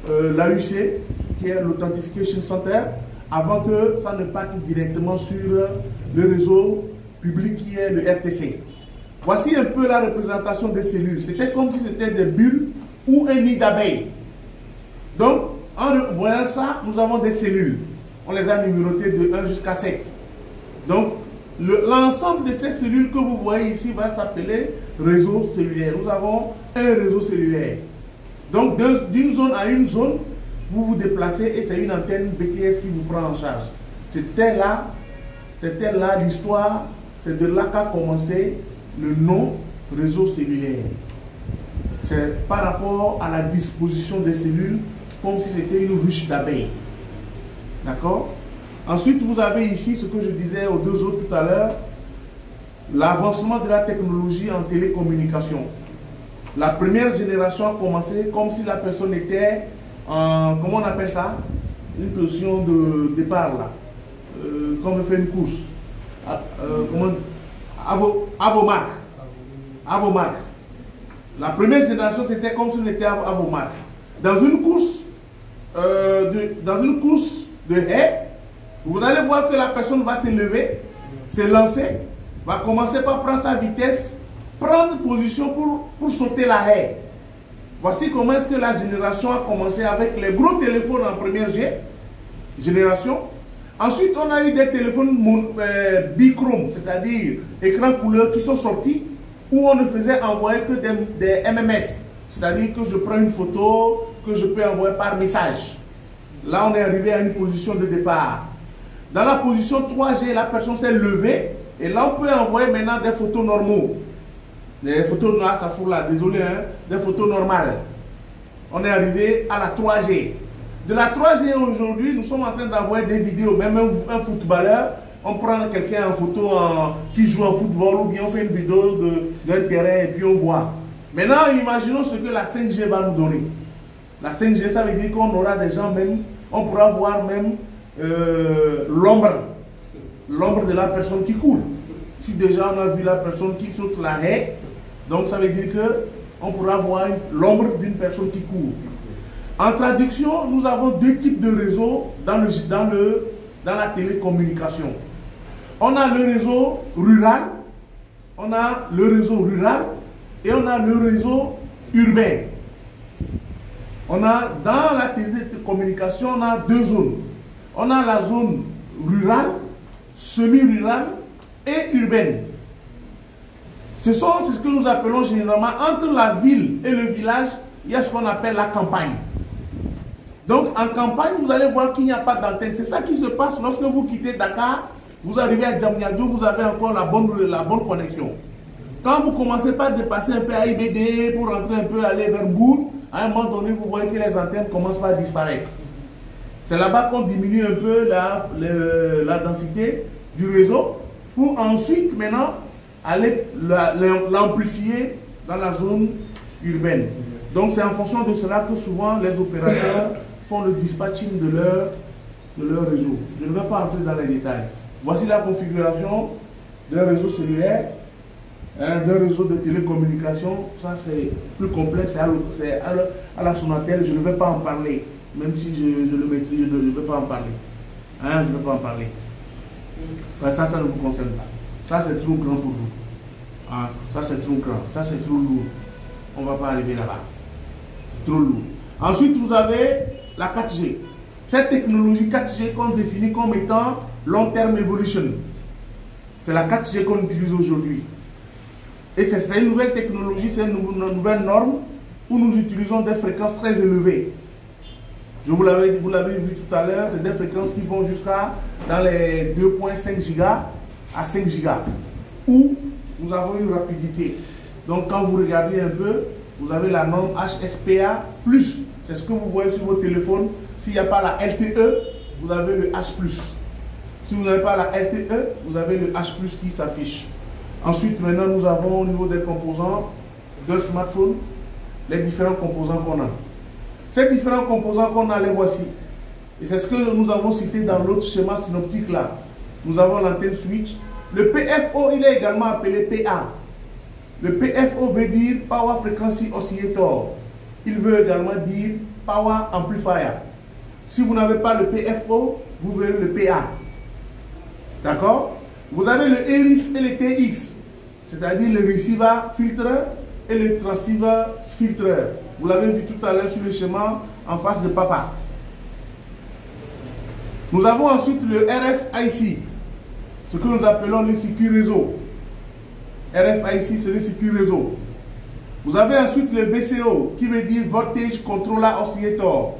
l'AUC, qui est l'Authentification Center, avant que ça ne parte directement sur le réseau public qui est le RTC. Voici un peu la représentation des cellules. C'était comme si c'était des bulles ou un nid d'abeilles. Donc, en voyant ça, nous avons des cellules. On les a numérotées de 1 jusqu'à 7. Donc, l'ensemble de ces cellules que vous voyez ici va s'appeler réseau cellulaire. Nous avons un réseau cellulaire. Donc, d'une zone à une zone, vous vous déplacez et c'est une antenne BTS qui vous prend en charge. C'était là l'histoire, c'est de là qu'a commencé le nom réseau cellulaire. C'est par rapport à la disposition des cellules, comme si c'était une ruche d'abeilles. D'accord? Ensuite, vous avez ici ce que je disais aux deux autres tout à l'heure, l'avancement de la technologie en télécommunication. La première génération a commencé comme si la personne était comment on appelle ça? Une position de départ là. Quand on fait une course. À vos marques. À vos marques. La première génération, c'était comme si on était à vos marques. Dans une course de haie, vous allez voir que la personne va se lever, se lancer, va commencer par prendre sa vitesse, prendre position pour sauter la haie. Voici comment est-ce que la génération a commencé avec les gros téléphones en première génération. Ensuite, on a eu des téléphones bichrome, c'est-à-dire écran couleur, qui sont sortis, où on ne faisait envoyer que des MMS. C'est-à-dire que je prends une photo, que je peux envoyer par message. Là, on est arrivé à une position de départ. Dans la position 3G, la personne s'est levée, et là, on peut envoyer maintenant des photos normaux. Des photos noires, ça fout là, désolé, hein, des photos normales. On est arrivé à la 3G. De la 3G aujourd'hui, nous sommes en train d'envoyer des vidéos. Même un footballeur, on prend quelqu'un en photo qui joue en football, ou bien on fait une vidéo d'un terrain et puis on voit. Maintenant, imaginons ce que la 5G va nous donner. La 5G, ça veut dire qu'on aura des gens même, on pourra voir même l'ombre de la personne qui court. Si déjà on a vu la personne qui saute la haie, donc ça veut dire qu'on pourra voir l'ombre d'une personne qui court. En traduction, nous avons deux types de réseaux dans la télécommunication. On a le réseau rural, et on a le réseau urbain. Dans la télécommunication, on a deux zones. On a la zone rurale, semi-rurale et urbaine. C'est ce que nous appelons généralement, entre la ville et le village, il y a ce qu'on appelle la campagne. Donc en campagne, vous allez voir qu'il n'y a pas d'antenne. C'est ça qui se passe lorsque vous quittez Dakar, vous arrivez à Djamnyadjo, vous avez encore la bonne connexion. Quand vous commencez par dépasser un peu à IBD pour rentrer un peu, aller vers Mbour, à un moment donné, vous voyez que les antennes commencent par disparaître. C'est là-bas qu'on diminue un peu la densité du réseau pour ensuite maintenant aller l'amplifier dans la zone urbaine. Donc c'est en fonction de cela que souvent les opérateurs font le dispatching de leur réseau. Je ne vais pas entrer dans les détails. Voici la configuration d'un réseau cellulaire, d'un réseau de télécommunication. Ça c'est plus complexe, c'est à la Sonatel. Je ne vais pas en parler, même si je le maîtrise, je ne vais pas en parler. Je ne vais pas en parler. Ça ne vous concerne pas. Ça c'est trop grand pour vous. Ça c'est trop grand, ça c'est trop lourd. On ne va pas arriver là-bas. C'est trop lourd. Ensuite, vous avez la 4G. Cette technologie 4G qu'on définit comme étant long term evolution. C'est la 4G qu'on utilise aujourd'hui. Et c'est une nouvelle technologie, c'est une nouvelle norme où nous utilisons des fréquences très élevées. Vous l'avez vu tout à l'heure, c'est des fréquences qui vont jusqu'à dans les 2.5 gigas à 5 gigas. Où nous avons une rapidité. Donc quand vous regardez un peu, vous avez la norme HSPA+. C'est ce que vous voyez sur vos téléphones. S'il n'y a pas la LTE, vous avez le H+. Si vous n'avez pas la LTE, vous avez le H+, qui s'affiche. Ensuite, maintenant, nous avons au niveau des composants de smartphone, les différents composants qu'on a. Ces différents composants qu'on a, les voici. Et c'est ce que nous avons cité dans l'autre schéma synoptique là. Nous avons l'antenne switch. Le PFO, il est également appelé PA. Le PFO veut dire Power Frequency Oscillator. Il veut également dire Power Amplifier. Si vous n'avez pas le PFO, vous verrez le PA. D'accord? Vous avez le ERIS et le TX, c'est-à-dire le receiver filtreur et le transceiver filtreur. Vous l'avez vu tout à l'heure sur le schéma en face de papa. Nous avons ensuite le RFIC, ce que nous appelons le circuit réseau. RFIC, c'est le circuit réseau. Vous avez ensuite le VCO, qui veut dire Voltage Controller Oscillator.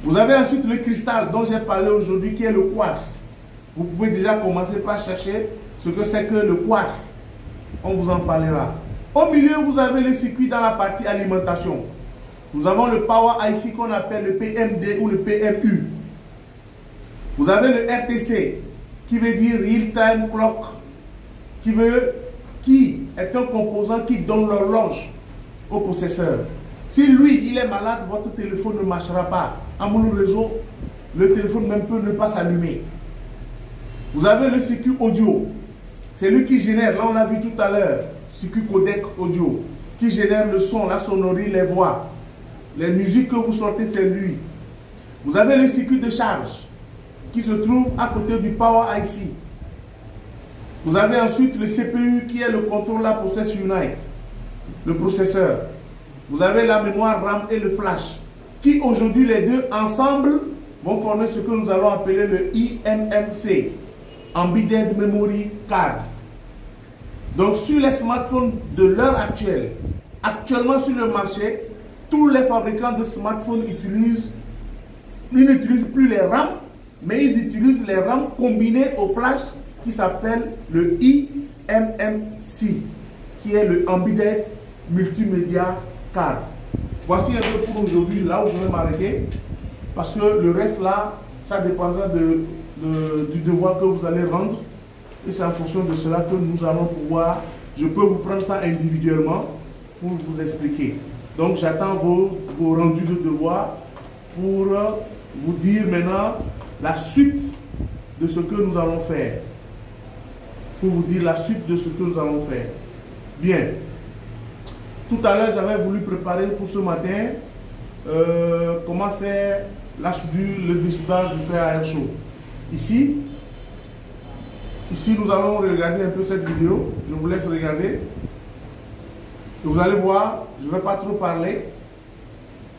Vous avez ensuite le cristal dont j'ai parlé aujourd'hui, qui est le quartz. Vous pouvez déjà commencer par chercher ce que c'est que le quartz. On vous en parlera. Au milieu, vous avez le circuit dans la partie alimentation. Nous avons le Power IC qu'on appelle le PMD ou le PMU. Vous avez le RTC, qui veut dire Real Time Clock, qui est un composant qui donne l'horloge au processeur. Si lui, il est malade, votre téléphone ne marchera pas. À mon réseau, le téléphone même peut ne pas s'allumer. Vous avez le circuit audio. C'est lui qui génère, là on l'a vu tout à l'heure, circuit codec audio, qui génère le son, la sonnerie, les voix. Les musiques que vous sortez, c'est lui. Vous avez le circuit de charge qui se trouve à côté du Power IC. Vous avez ensuite le CPU qui est le contrôleur Process Unit, le processeur. Vous avez la mémoire RAM et le flash, qui aujourd'hui les deux ensemble vont former ce que nous allons appeler le eMMC, Embedded Memory Card. Donc sur les smartphones de l'heure actuelle, actuellement sur le marché, tous les fabricants de smartphones ils n'utilisent plus les RAM, mais ils utilisent les RAM combinés au flash qui s'appelle le eMMC, qui est le Embedded Multimedia Card. Voici un peu pour aujourd'hui, là où je vais m'arrêter, parce que le reste là, ça dépendra du devoir que vous allez rendre, et c'est en fonction de cela que nous allons pouvoir, je peux vous prendre ça individuellement pour vous expliquer. Donc j'attends vos rendus de devoir pour vous dire maintenant la suite de ce que nous allons faire. Pour vous dire la suite de ce que nous allons faire. Bien. Tout à l'heure, j'avais voulu préparer pour ce matin comment faire la soudure, le dessoudage du fer à air chaud. Ici, nous allons regarder un peu cette vidéo. Je vous laisse regarder. Et vous allez voir, je ne vais pas trop parler.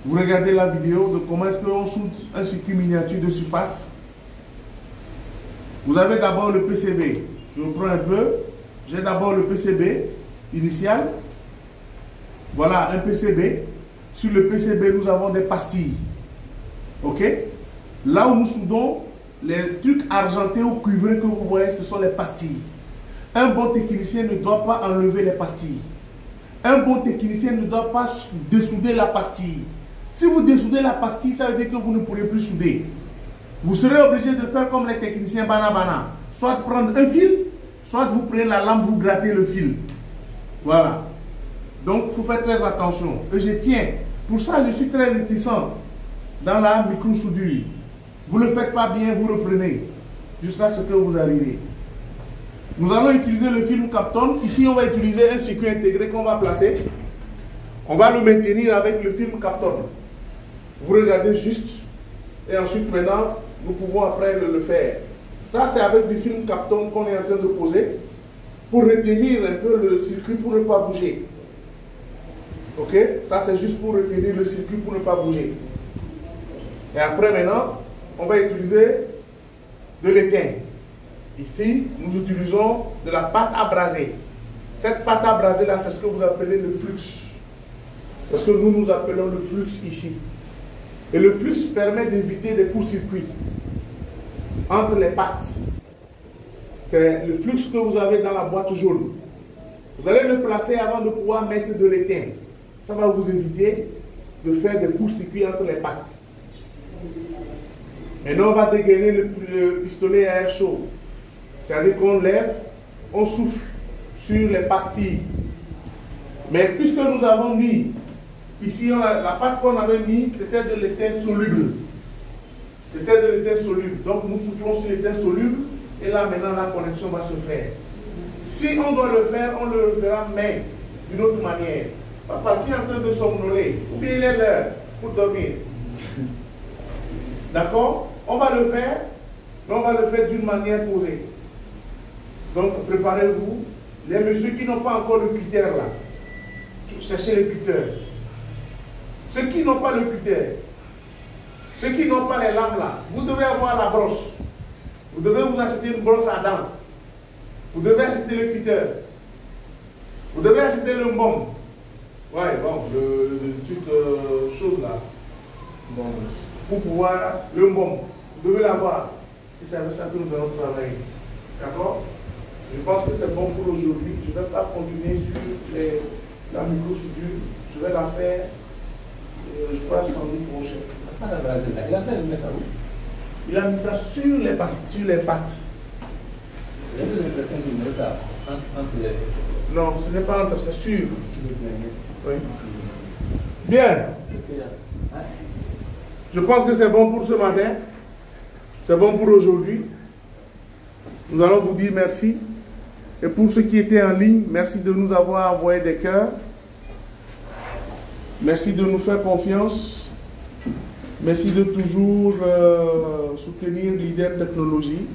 Vous regardez la vidéo de comment est-ce qu'on soude un circuit miniature de surface. Vous avez d'abord le PCB. Je reprends un peu. J'ai d'abord le PCB initial. Voilà un PCB. Sur le PCB, nous avons des pastilles. Ok? Là où nous soudons, les trucs argentés ou cuivrés que vous voyez, ce sont les pastilles. Un bon technicien ne doit pas enlever les pastilles. Un bon technicien ne doit pas dessouder la pastille. Si vous dessoudez la pastille, ça veut dire que vous ne pourrez plus souder. Vous serez obligé de faire comme les techniciens bana. Soit prendre un fil, soit vous prenez la lampe, vous grattez le fil. Voilà. Donc, il faut faire très attention. Et je tiens. Pour ça, je suis très réticent dans la micro-soudure. Vous ne le faites pas bien, vous reprenez. Jusqu'à ce que vous arrivez. Nous allons utiliser le film Kapton. Ici, on va utiliser un circuit intégré qu'on va placer. On va le maintenir avec le film Kapton. Vous regardez juste. Et ensuite, maintenant, nous pouvons après le faire. Ça, c'est avec du film Kapton qu'on est en train de poser. Pour retenir un peu le circuit pour ne pas bouger. Ok? Ça, c'est juste pour retenir le circuit pour ne pas bouger. Et après, maintenant, on va utiliser de l'étain. Ici, nous utilisons de la pâte à braser. Cette pâte à braser là, c'est ce que vous appelez le flux. C'est ce que nous appelons le flux ici. Et le flux permet d'éviter des courts-circuits entre les pâtes. C'est le flux que vous avez dans la boîte jaune. Vous allez le placer avant de pouvoir mettre de l'étain. Ça va vous éviter de faire des courts-circuits entre les pâtes. Maintenant, on va dégainer le pistolet à air chaud. C'est-à-dire qu'on lève, on souffle sur les pastilles. Mais puisque nous avons mis, ici la pâte qu'on avait mis, c'était de l'étain soluble. C'était de l'étain soluble. Donc nous soufflons sur l'étain soluble et là maintenant la connexion va se faire. Si on doit le faire, on le fera, mais d'une autre manière. Papa, tu es en train de somnoler, ou bien il est l'heure pour dormir. D'accord? On va le faire, mais on va le faire d'une manière posée. Donc préparez-vous. Les messieurs qui n'ont pas encore le cutter là, cherchez le cutter. Ceux qui n'ont pas le cutter, ceux qui n'ont pas les lames là, vous devez avoir la brosse. Vous devez vous acheter une brosse à dents. Vous devez acheter le cutter. Vous devez acheter le mbom. Ouais, bon, le truc chose là. Bon, pour pouvoir, le mbom. Vous devez l'avoir. Et c'est avec ça que nous allons travailler. D'accord? Je pense que c'est bon pour aujourd'hui. Je ne vais pas continuer sur la micro-soudure. Je vais la faire, je crois, samedi prochain. Il est en train de mettre ça où? Il a mis ça sur les pâtes. J'ai l'impression qu'il met ça entre Non, ce n'est pas entre, c'est sûr. Oui. Bien. Je pense que c'est bon pour ce matin. C'est bon pour aujourd'hui. Nous allons vous dire merci. Et pour ceux qui étaient en ligne, merci de nous avoir envoyé des cœurs. Merci de nous faire confiance. Merci de toujours soutenir Leader Technologie.